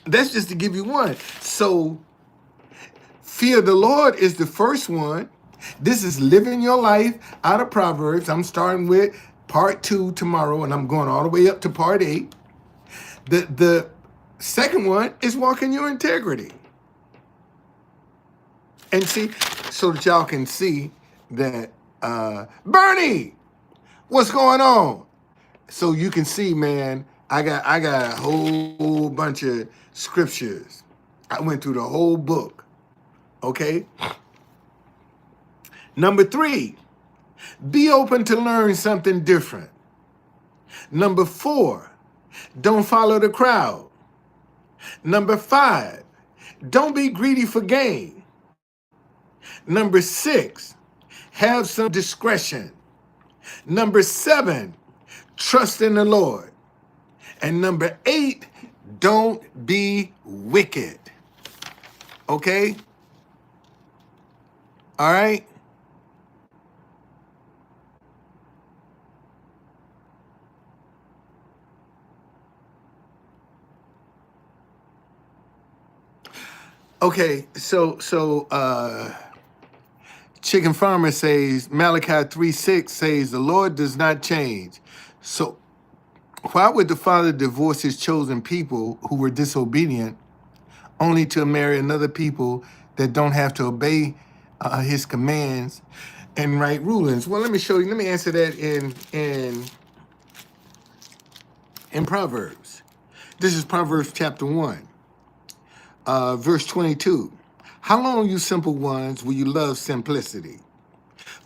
That's just to give you one. So, fear of the Lord is the first one. This is living your life out of Proverbs. I'm starting with part 2 tomorrow, and I'm going all the way up to part 8. The second one is walking your integrity. And see, so that y'all can see that, Bernie, what's going on? So you can see, man, I got a whole bunch of scriptures. I went through the whole book. Okay? Number 3, be open to learn something different. Number 4, don't follow the crowd. Number 5, don't be greedy for gain. Number 6, have some discretion. Number 7, trust in the Lord. And number 8, don't be wicked. Okay? All right? Okay, so Chicken Farmer says, Malachi 3:6 says, the Lord does not change. So why would the Father divorce his chosen people who were disobedient only to marry another people that don't have to obey his commands and right rulings? Well, let me show you. Let me answer that in Proverbs. This is Proverbs chapter 1, verse 22. How long, you simple ones, will you love simplicity?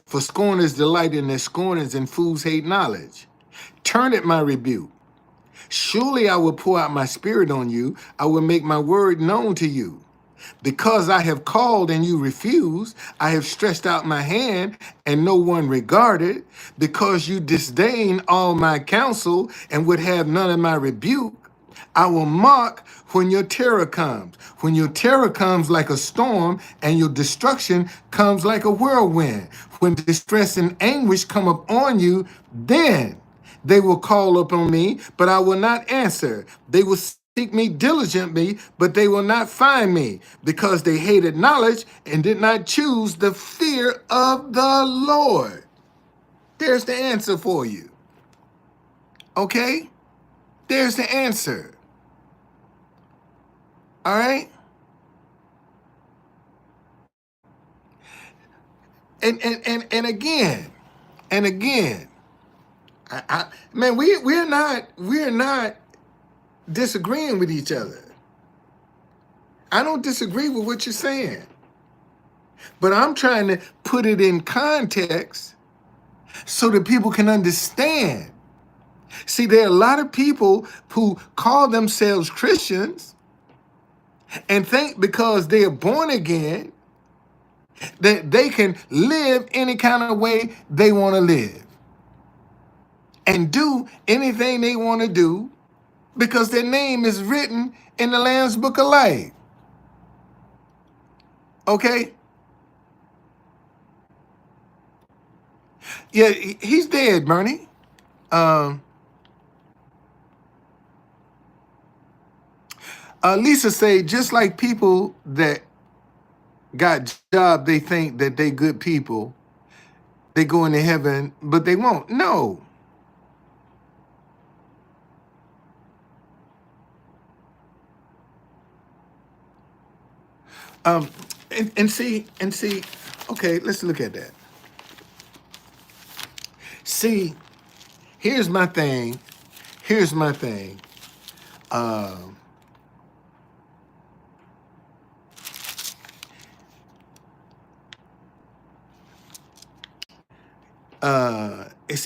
For scorners delight in their scornings, and fools hate knowledge. Turn at my rebuke. Surely I will pour out my spirit on you. I will make my word known to you. Because I have called and you refuse, I have stretched out my hand and no one regarded. Because you disdain all my counsel and would have none of my rebuke, I will mock when your terror comes. When your terror comes like a storm and your destruction comes like a whirlwind. When distress and anguish come upon you, then they will call upon me, but I will not answer. They will seek me diligently, but they will not find me, because they hated knowledge and did not choose the fear of the Lord. There's the answer for you. Okay? There's the answer. All right? And again, man, we're not disagreeing with each other. I don't disagree with what you're saying, but I'm trying to put it in context so that people can understand. See, there are a lot of people who call themselves Christians and think because they are born again that they can live any kind of way they want to live and do anything they want to do because their name is written in the Lamb's Book of Life. Okay? Yeah, he's dead, Bernie. Lisa say, just like people that got job, they think that they good people, they go into heaven, but they won't. No. And see, okay, let's look at that. See, here's my thing.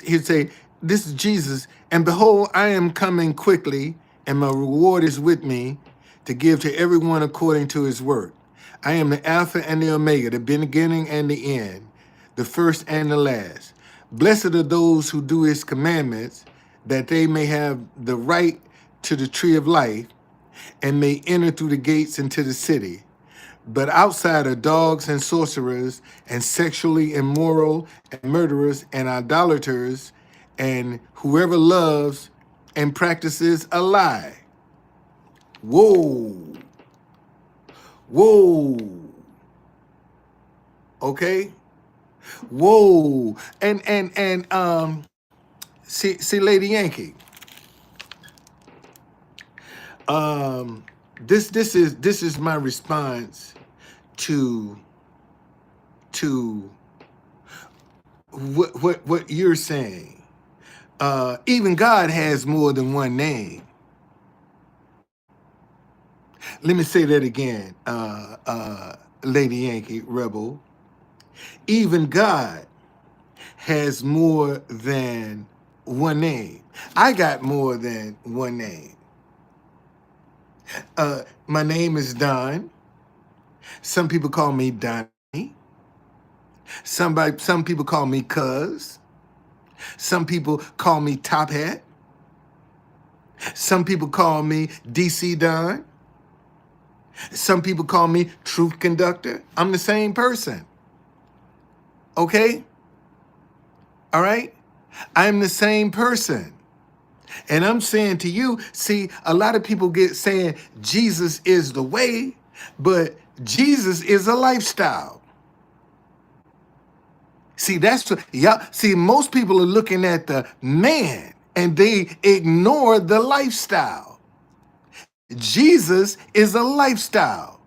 He'd say, this is Jesus, and behold, I am coming quickly, and my reward is with me to give to everyone according to his work. I am the Alpha and the Omega, the beginning and the end, the first and the last. Blessed are those who do his commandments, that they may have the right to the tree of life and may enter through the gates into the city. But outside are dogs and sorcerers and sexually immoral and murderers and idolaters and whoever loves and practices a lie. Whoa. Whoa. Okay? Whoa. And see Lady Yankee. This is my response to what you're saying. Even God has more than one name. Let me say that again, Lady Yankee Rebel. Even God has more than one name. I got more than one name. My name is Don. Some people call me Donnie. Some people call me Cuz. Some people call me Top Hat. Some people call me DC Don. Some people call me Truth Conductor. I'm the same person. Okay? All right? I'm the same person. And I'm saying to you, see, a lot of people get saying Jesus is the way, but Jesus is a lifestyle. See, that's what, yeah. See, most people are looking at the man and they ignore the lifestyle. Jesus is a lifestyle.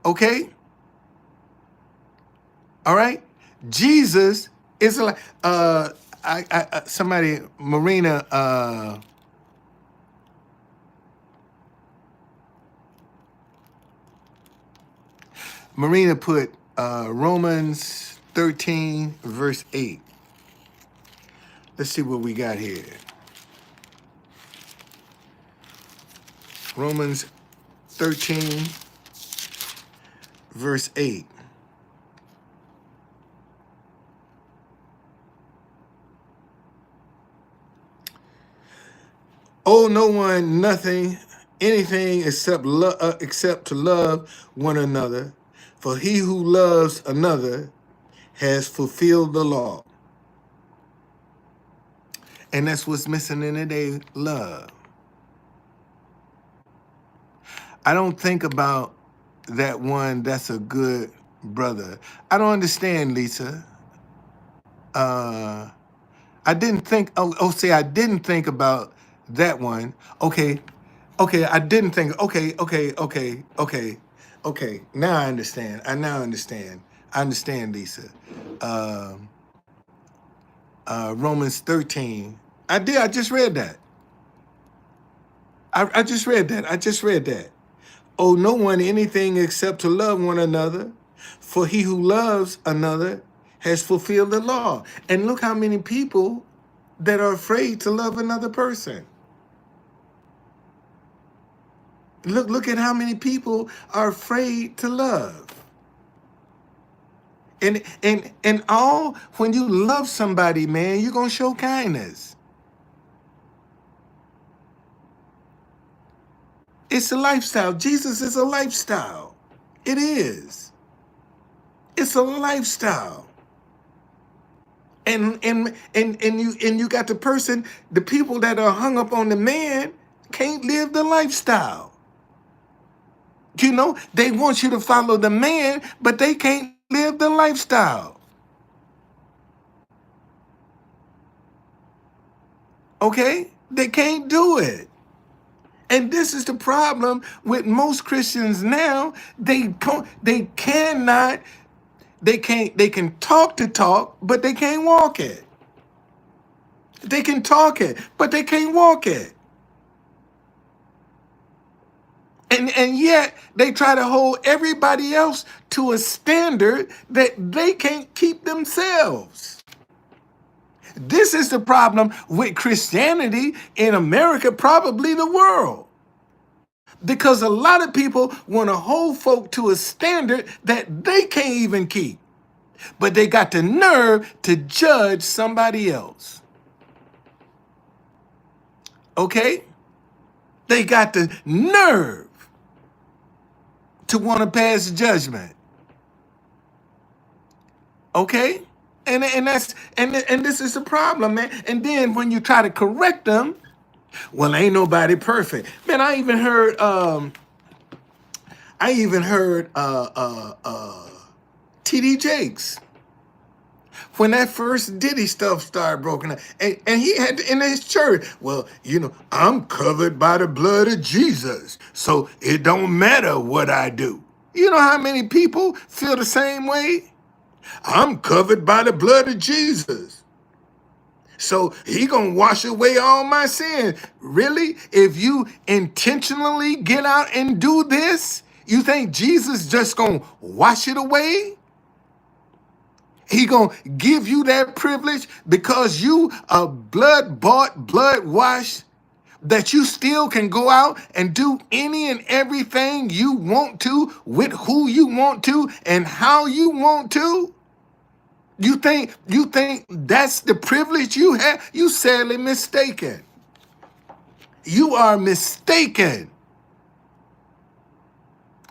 Okay? All right? Jesus is a somebody, Marina put Romans 13 verse 8. Let's see what we got here. Romans 13 verse 8. Owe no one nothing, anything except to love one another. For he who loves another has fulfilled the law. And that's what's missing in today, love. I don't think about that one that's a good brother. I don't understand, Lisa. I didn't think, I didn't think about that one. Okay, I didn't think, okay. Now I understand. I understand, Lisa. Romans 13. I just read that. I just read that. Owe no one anything except to love one another, for he who loves another has fulfilled the law. And look how many people that are afraid to love another person. Look at how many people are afraid to love. And all, when you love somebody, man, you're gonna show kindness. It's a lifestyle. Jesus is a lifestyle. It is. It's a lifestyle. And you got the people that are hung up on the man can't live the lifestyle. You know, they want you to follow the man, but they can't live the lifestyle. Okay? They can't do it. And this is the problem with most Christians now. They can talk the talk, but they can't walk it. They can talk it, but they can't walk it. And yet they try to hold everybody else to a standard that they can't keep themselves. This is the problem with Christianity in America, probably the world. Because a lot of people want to hold folk to a standard that they can't even keep. But they got the nerve to judge somebody else. Okay? They got the nerve to want to pass judgment. Okay? And this is the problem, man. And then when you try to correct them, well, ain't nobody perfect. Man, I even heard TD Jakes when that first Diddy stuff started broken up, and he had in his church, well, I'm covered by the blood of Jesus, so it don't matter what I do. You know how many people feel the same way? I'm covered by the blood of Jesus, so he gonna wash away all my sins. Really? If you intentionally get out and do this, you think Jesus just gonna wash it away? He gonna give you that privilege because you are blood bought, blood washed, that you still can go out and do any and everything you want to with who you want to and how you want to? You think that's the privilege you have? You sadly mistaken. You are mistaken.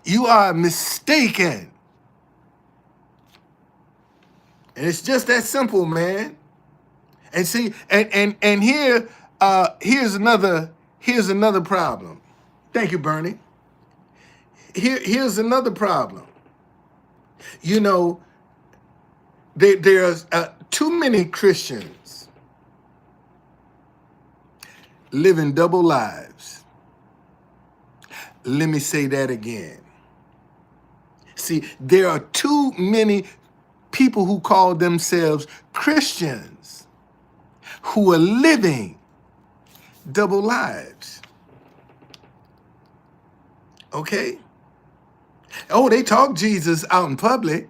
You are mistaken. And it's just that simple, man. And see, and here's another problem. Thank you, Bernie. Here's another problem. There's too many Christians living double lives. Let me say that again. See, there are too many people who call themselves Christians who are living double lives. Okay? Oh, they talk Jesus out in public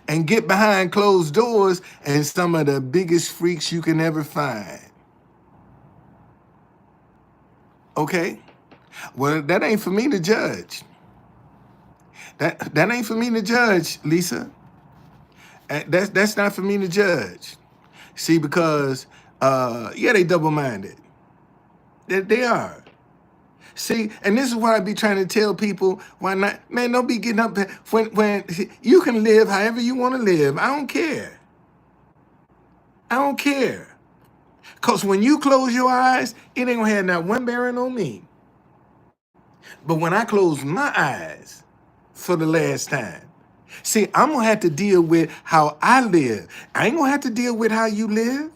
and get behind closed doors and some of the biggest freaks you can ever find. Okay? Well, that ain't for me to judge. That ain't for me to judge, Lisa. That's not for me to judge. See, because they double-minded. They are. See, and this is what I be trying to tell people. Why not? Man, don't be getting up when you can live however you want to live. I don't care. I don't care. Because when you close your eyes, it ain't gonna have not one bearing on me. But when I close my eyes for the last time, see, I'm gonna have to deal with how I live. I ain't gonna have to deal with how you live.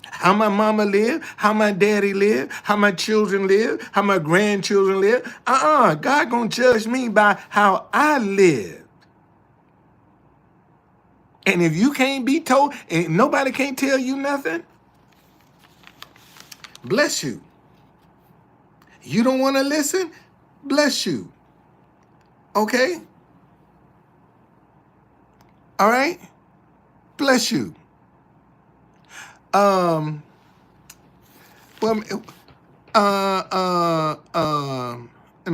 How my mama live, how my daddy live, how my children live, how my grandchildren live. God gonna judge me by how I live. And if you can't be told, and nobody can't tell you nothing, bless you. You don't want to listen? Bless you. Okay? All right? Bless you. Well, let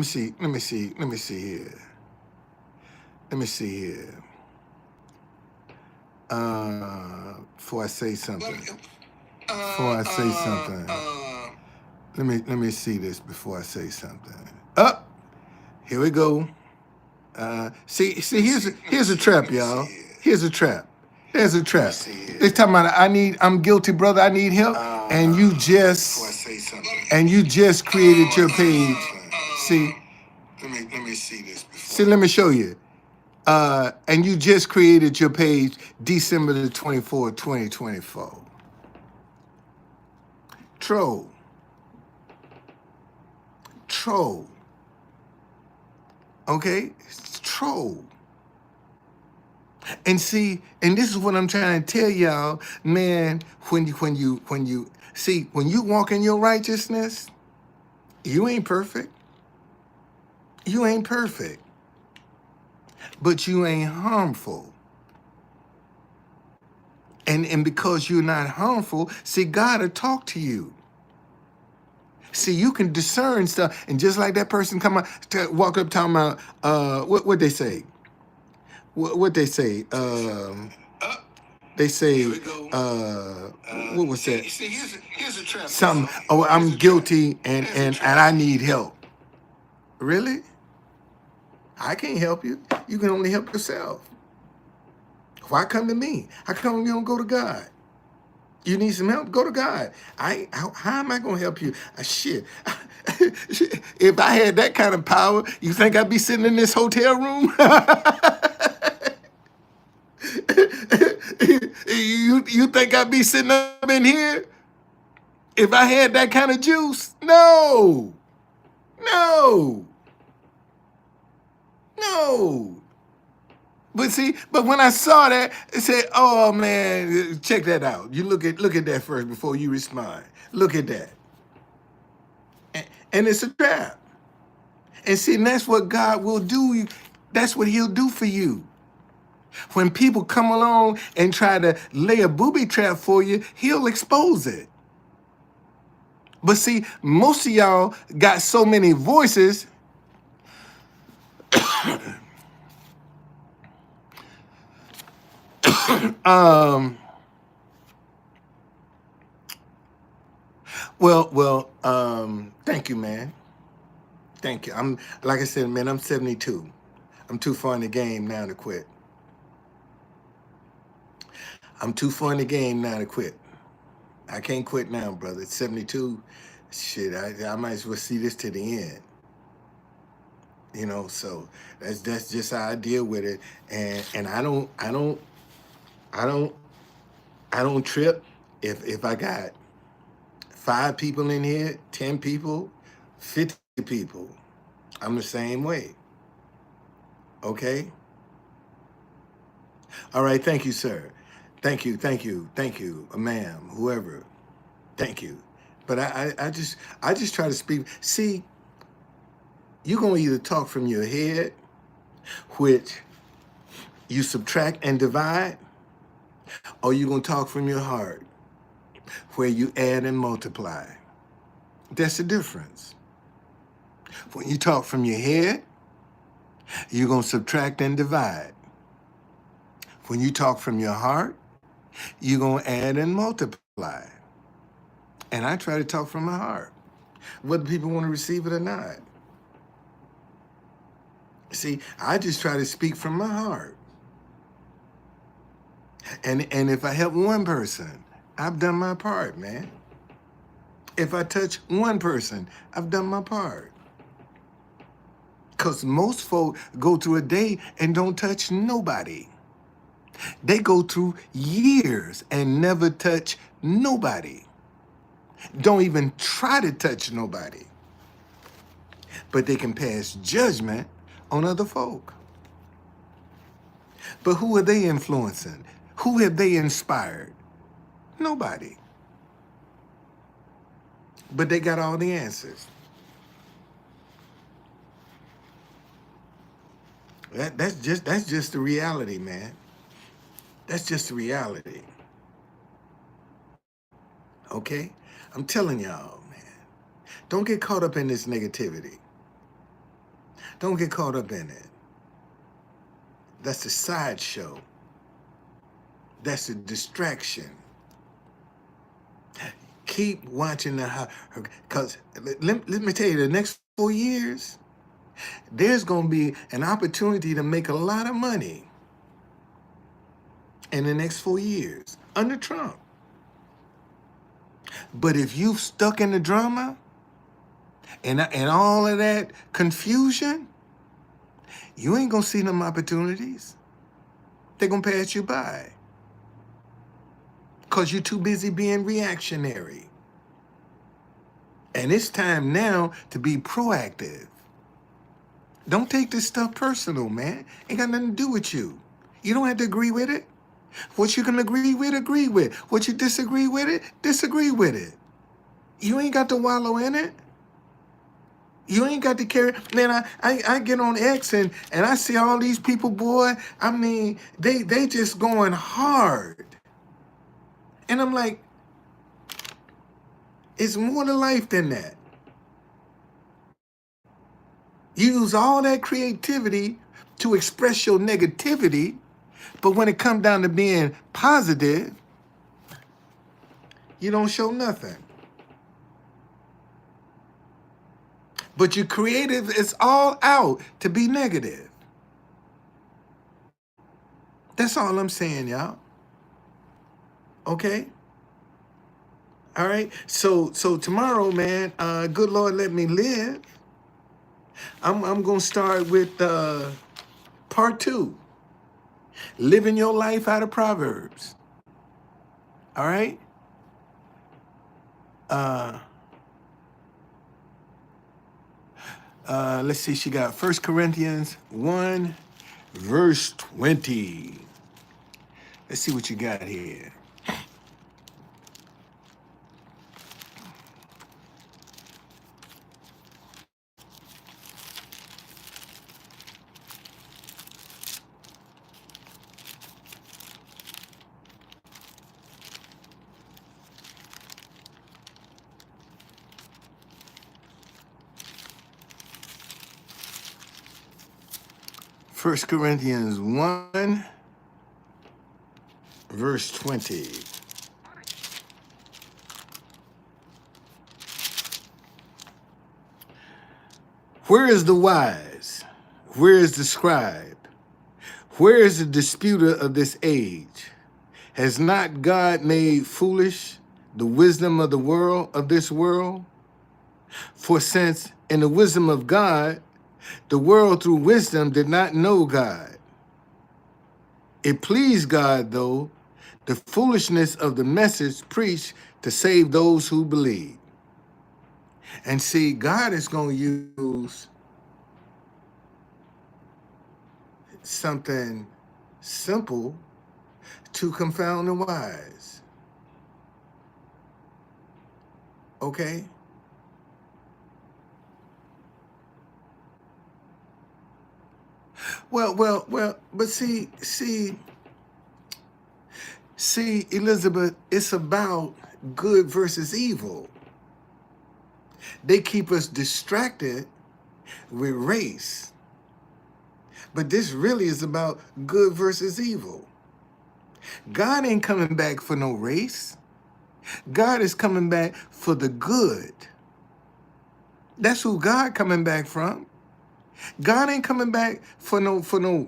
me see here. Before I say something. Let me see this before I say something. Here we go. See, here's a trap, y'all. Here's a trap. There's a trap. They talking about I'm guilty, brother. I need help, and you just created your page. See, let me see this. See, let me show you. And you just created your page December the 24th, 2024. Troll. Okay? It's troll. And see, and this is what I'm trying to tell y'all, man, when you walk in your righteousness, you ain't perfect. You ain't perfect. But you ain't harmful. And because you're not harmful, see, God will talk to you. See, you can discern stuff, and just like that person come out, walk up talking about what they say, what they say, they say, what was that? See, here's a trap. Something. Oh, I'm guilty, and I need help. Really? I can't help you. You can only help yourself. Why come to me? How come you don't go to God? You need some help? Go to God. How am I going to help you? Shit. If I had that kind of power, you think I'd be sitting in this hotel room? you think I'd be sitting up in here if I had that kind of juice? No. No. No. But see, but when I saw that, I said, "Oh man, check that out. You look at that first before you respond. Look at that." And it's a trap. And see, and that's what God will do. That's what He'll do for you. When people come along and try to lay a booby trap for you, He'll expose it. But see, most of y'all got so many voices. Thank you, man. Thank you. I'm like I said, man, I'm 72. I'm too far in the game now to quit. I'm too far in the game now to quit. I can't quit now, brother. It's 72. Shit, I might as well see this to the end. You know, so that's just how I deal with it. And I don't trip if I got 5 people in here, 10 people, 50 people. I'm the same way. Okay? All right, thank you, sir. Thank you, ma'am, whoever. Thank you. But I just try to speak. See, you're gonna either talk from your head, which you subtract and divide, or you're gonna talk from your heart, where you add and multiply. That's the difference. When you talk from your head, you're gonna subtract and divide. When you talk from your heart, you're gonna add and multiply. And I try to talk from my heart, whether people want to receive it or not. See, I just try to speak from my heart. And if I help one person, I've done my part, man. If I touch one person, I've done my part. Because most folk go through a day and don't touch nobody. They go through years and never touch nobody. Don't even try to touch nobody. But they can pass judgment on other folk. But who are they influencing? Who have they inspired? Nobody. But they got all the answers. That's just the reality, man. That's just the reality. Okay? I'm telling y'all, man. Don't get caught up in this negativity. Don't get caught up in it. That's the sideshow. That's a distraction. Keep watching because let me tell you, the next 4 years, there's going to be an opportunity to make a lot of money in the next 4 years under Trump. But if you've stuck in the drama and all of that confusion, you ain't going to see them opportunities. They're going to pass you by because you're too busy being reactionary. And it's time now to be proactive. Don't take this stuff personal, man. Ain't got nothing to do with you. You don't have to agree with it. What you can agree with, agree with. What you disagree with it, disagree with it. You ain't got to wallow in it. You ain't got to carry. Man, I get on X and I see all these people, boy. I mean, they just going hard. And I'm like, it's more to life than that. You use all that creativity to express your negativity, but when it comes down to being positive, you don't show nothing. But your creative is all out to be negative. That's all I'm saying, y'all. Okay? All right. So tomorrow, man, good Lord let me live. I'm gonna start with part 2. Living your life out of Proverbs. All right. Let's see. She got 1 Corinthians 1, verse 20. Let's see what you got here. First Corinthians 1, verse 20. Where is the wise? Where is the scribe? Where is the disputer of this age? Has not God made foolish the wisdom of the world, of this world? For since in the wisdom of God, the world through wisdom did not know God. It pleased God, though, the foolishness of the message preached to save those who believe. And see, God is going to use something simple to confound the wise. Okay? Well, but see, Elizabeth, it's about good versus evil. They keep us distracted with race. But this really is about good versus evil. God ain't coming back for no race. God is coming back for the good. That's who God coming back from. God ain't coming back for no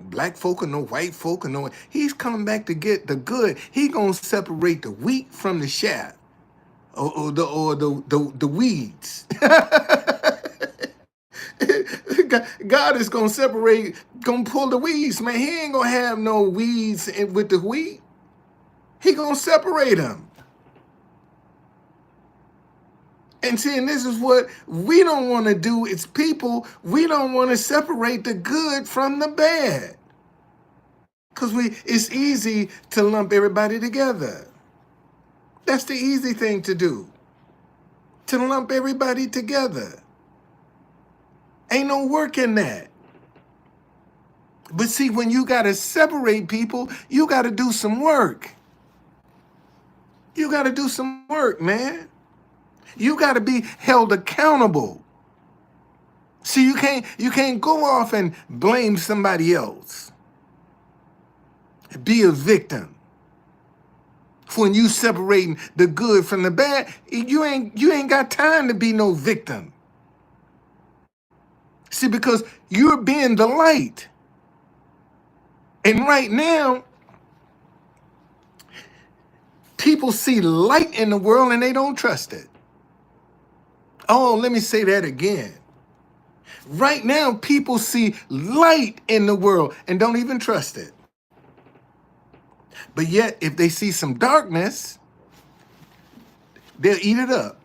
black folk or no white folk or no. He's coming back to get the good. He gonna separate the wheat from the chaff, or the weeds. God is gonna separate, gonna pull the weeds, man. He ain't gonna have no weeds with the wheat. He gonna separate them. And see, and this is what we don't want to do. It's people, we don't want to separate the good from the bad. Because it's easy to lump everybody together. That's the easy thing to do. To lump everybody together. Ain't no work in that. But see, when you got to separate people, you got to do some work. You got to do some work, man. You got to be held accountable. See, you can't go off and blame somebody else. Be a victim. When you separating the good from the bad, you ain't got time to be no victim. See, because you're being the light. And right now, people see light in the world and they don't trust it. Oh, let me say that again. Right now, people see light in the world and don't even trust it. But yet, if they see some darkness, they'll eat it up.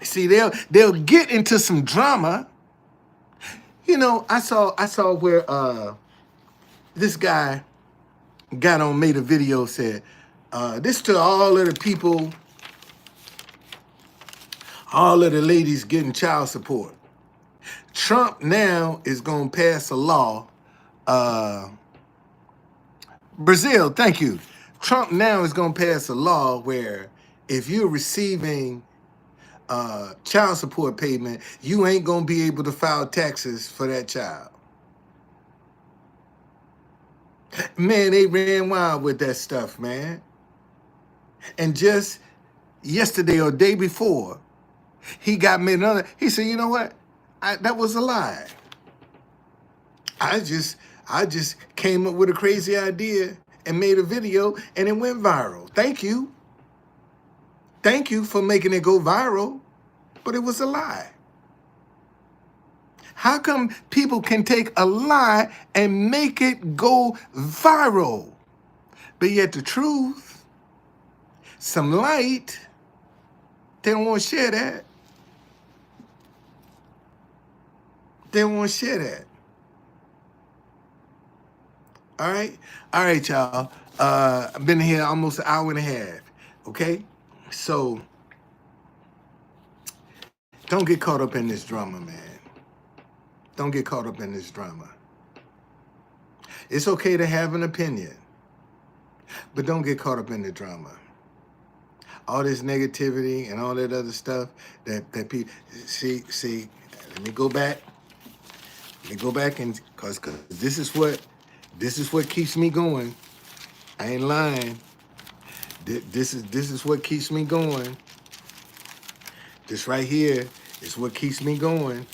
See, they'll get into some drama. You know, I saw where this guy got on, made a video, said, this to all of the people, all of the ladies getting child support. Trump now is going to pass a law. Brazil, thank you. Trump now is going to pass a law where if you're receiving child support payment, you ain't going to be able to file taxes for that child. Man, they ran wild with that stuff, man. And just yesterday or day before, he got made another. He said, you know what? That was a lie. I just came up with a crazy idea and made a video and it went viral. Thank you. Thank you for making it go viral, but it was a lie. How come people can take a lie and make it go viral? But yet the truth, some light, they don't want to share that. They don't want to share that. All right, y'all. I've been here almost an hour and a half. Okay, so don't get caught up in this drama, man. Don't get caught up in this drama. It's okay to have an opinion, but don't get caught up in the drama. All this negativity and all that other stuff that people see. Let me go back. And cause this is what keeps me going. I ain't lying. This is what keeps me going. This right here is what keeps me going.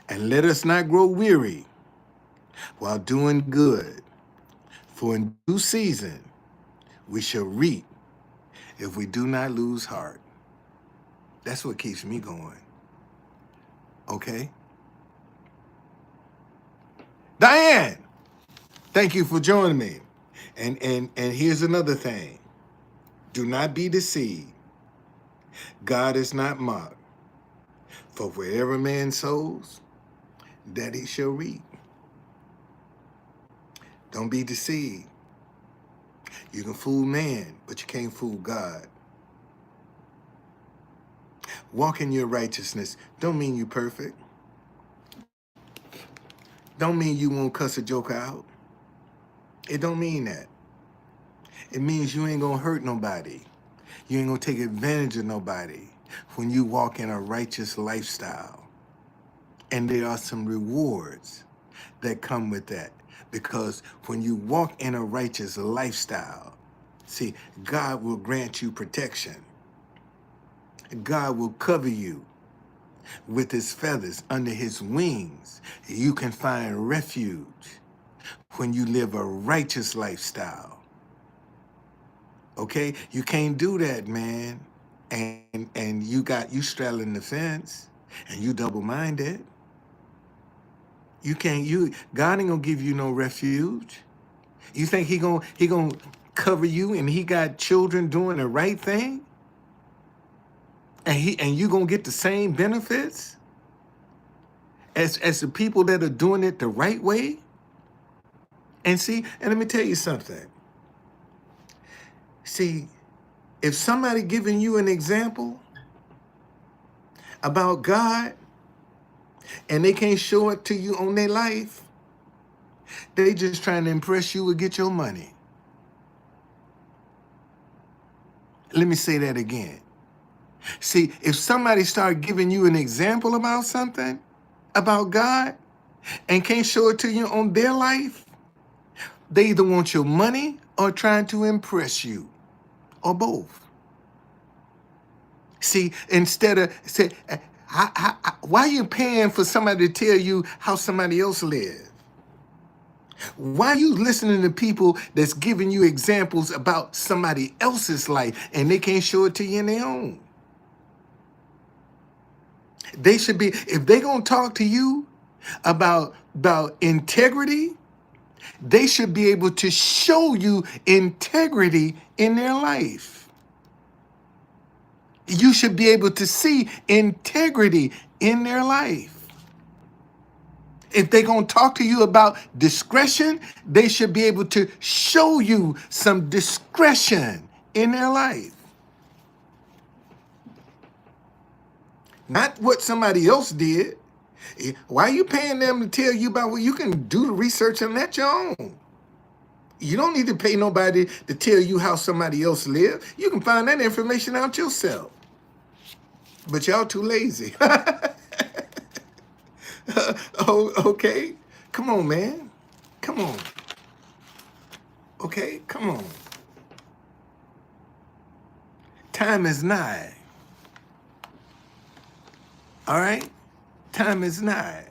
And let us not grow weary while doing good, for in due season we shall reap if we do not lose heart. That's what keeps me going. Okay? Diane, thank you for joining me. And here's another thing. Do not be deceived. God is not mocked. For wherever man sows, that he shall reap. Don't be deceived. You can fool man, but you can't fool God. Walk in your righteousness. Don't mean you perfect. Don't mean you won't cuss a joker out. It don't mean that. It means you ain't gonna hurt nobody. You ain't gonna take advantage of nobody when you walk in a righteous lifestyle. And there are some rewards that come with that. Because when you walk in a righteous lifestyle, see, God will grant you protection. God will cover you with his feathers under his wings. You can find refuge when you live a righteous lifestyle. Okay? You can't do that, man. And you straddling the fence and you double-minded. God ain't gonna give you no refuge. You think he gonna cover you and he got children doing the right thing? And you gonna get the same benefits as the people that are doing it the right way? And see, and let me tell you something. See, if somebody giving you an example about God and they can't show it to you on their life, they just trying to impress you or get your money. Let me say that again. See, if somebody start giving you an example about something, about God, and can't show it to you on their life, they either want your money or trying to impress you, or both. See, instead of, say, why are you paying for somebody to tell you how somebody else lives? Why are you listening to people that's giving you examples about somebody else's life and they can't show it to you in their own? They should be, if they're going to talk to you about integrity, they should be able to show you integrity in their life. You should be able to see integrity in their life. If they're going to talk to you about discretion, they should be able to show you some discretion in their life. Not what somebody else did. Why are you paying them to tell you about what you can do the research and let your own? You don't need to pay nobody to tell you how somebody else live. You can find that information out yourself. But y'all too lazy. Oh, okay. Come on, man. Come on. Okay, come on. Time is nigh. All right? Time is nigh.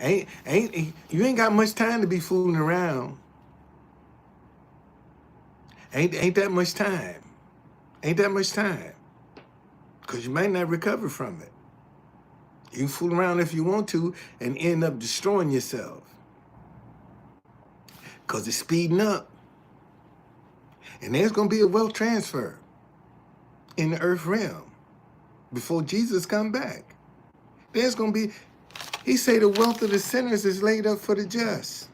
You ain't got much time to be fooling around. Ain't that much time. Ain't that much time. Because you might not recover from it. You can fool around if you want to and end up destroying yourself. Because it's speeding up. And there's going to be a wealth transfer in the earth realm before Jesus come back. There's going to be, he say the wealth of the sinners is laid up for the just.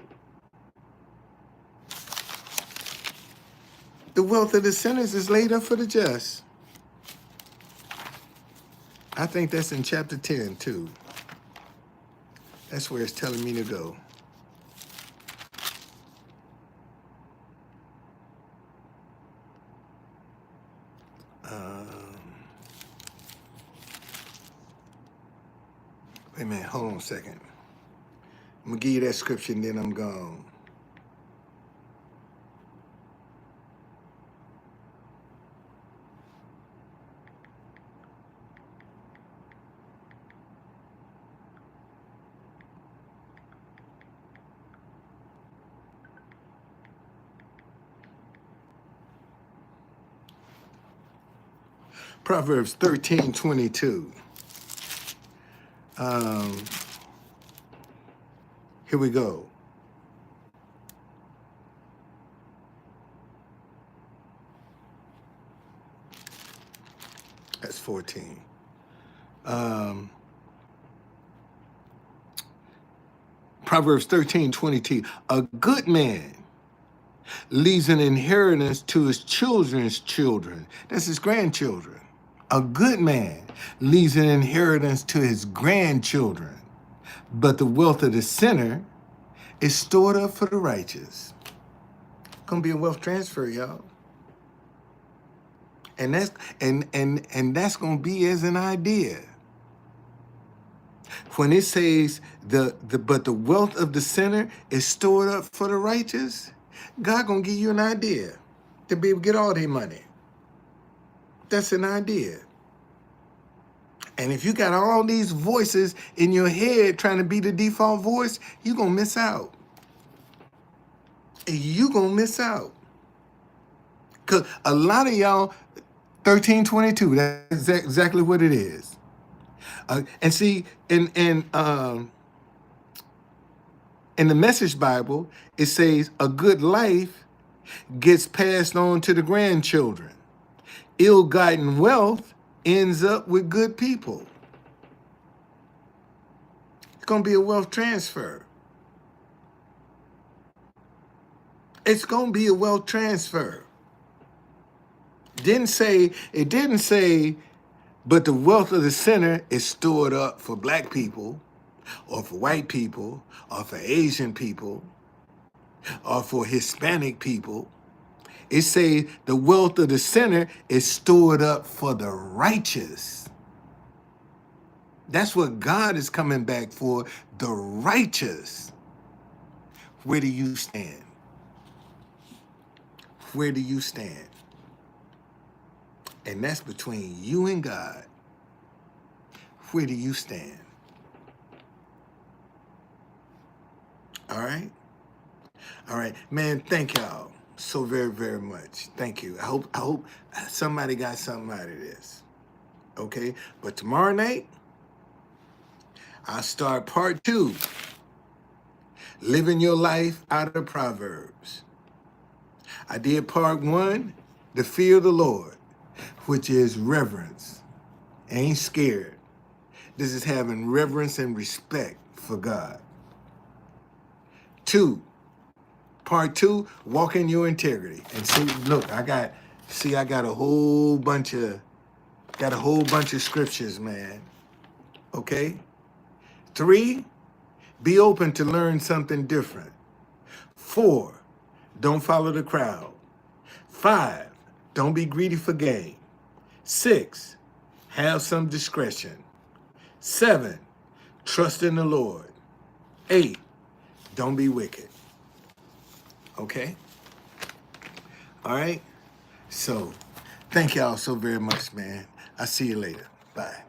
The wealth of the sinners is laid up for the just. I think that's in chapter 10 too. That's where it's telling me to go. Wait a minute, hold on a second. I'm gonna give you that scripture and then I'm gone. Proverbs 13:22. Here we go. That's 14. Proverbs 13:22. A good man leaves an inheritance to his children's children. That's his grandchildren. A good man leaves an inheritance to his grandchildren, but the wealth of the sinner is stored up for the righteous. Gonna be a wealth transfer, y'all. And that's that's gonna be as an idea. When it says but the wealth of the sinner is stored up for the righteous, God gonna give you an idea to be able to get all their money. That's an idea. And if you got all these voices in your head trying to be the default voice, you're going to miss out. You're going to miss out. Because a lot of y'all, 13:22, that's exactly what it is. And see, in the Message Bible, it says a good life gets passed on to the grandchildren. Ill-gotten wealth ends up with good people. It's going to be a wealth transfer. It's going to be a wealth transfer. It didn't say, but the wealth of the sinner is stored up for black people, or for white people, or for Asian people, or for Hispanic people. It says the wealth of the sinner is stored up for the righteous. That's what God is coming back for, the righteous. Where do you stand? Where do you stand? And that's between you and God. Where do you stand? All right? All right. Man, thank y'all so very, very much. Thank you. I hope somebody got something out of this. Okay? But tomorrow night, I'll start part 2. Living your life out of Proverbs. I did part 1, the fear of the Lord, which is reverence. Ain't scared. This is having reverence and respect for God. 2, part 2, walk in your integrity. And see, look, I got a whole bunch of scriptures, man. Okay? 3, be open to learn something different. 4, don't follow the crowd. 5, don't be greedy for gain. 6, have some discretion. 7, trust in the Lord. 8, don't be wicked. Okay? All right? So, thank y'all so very much, man. I'll see you later. Bye.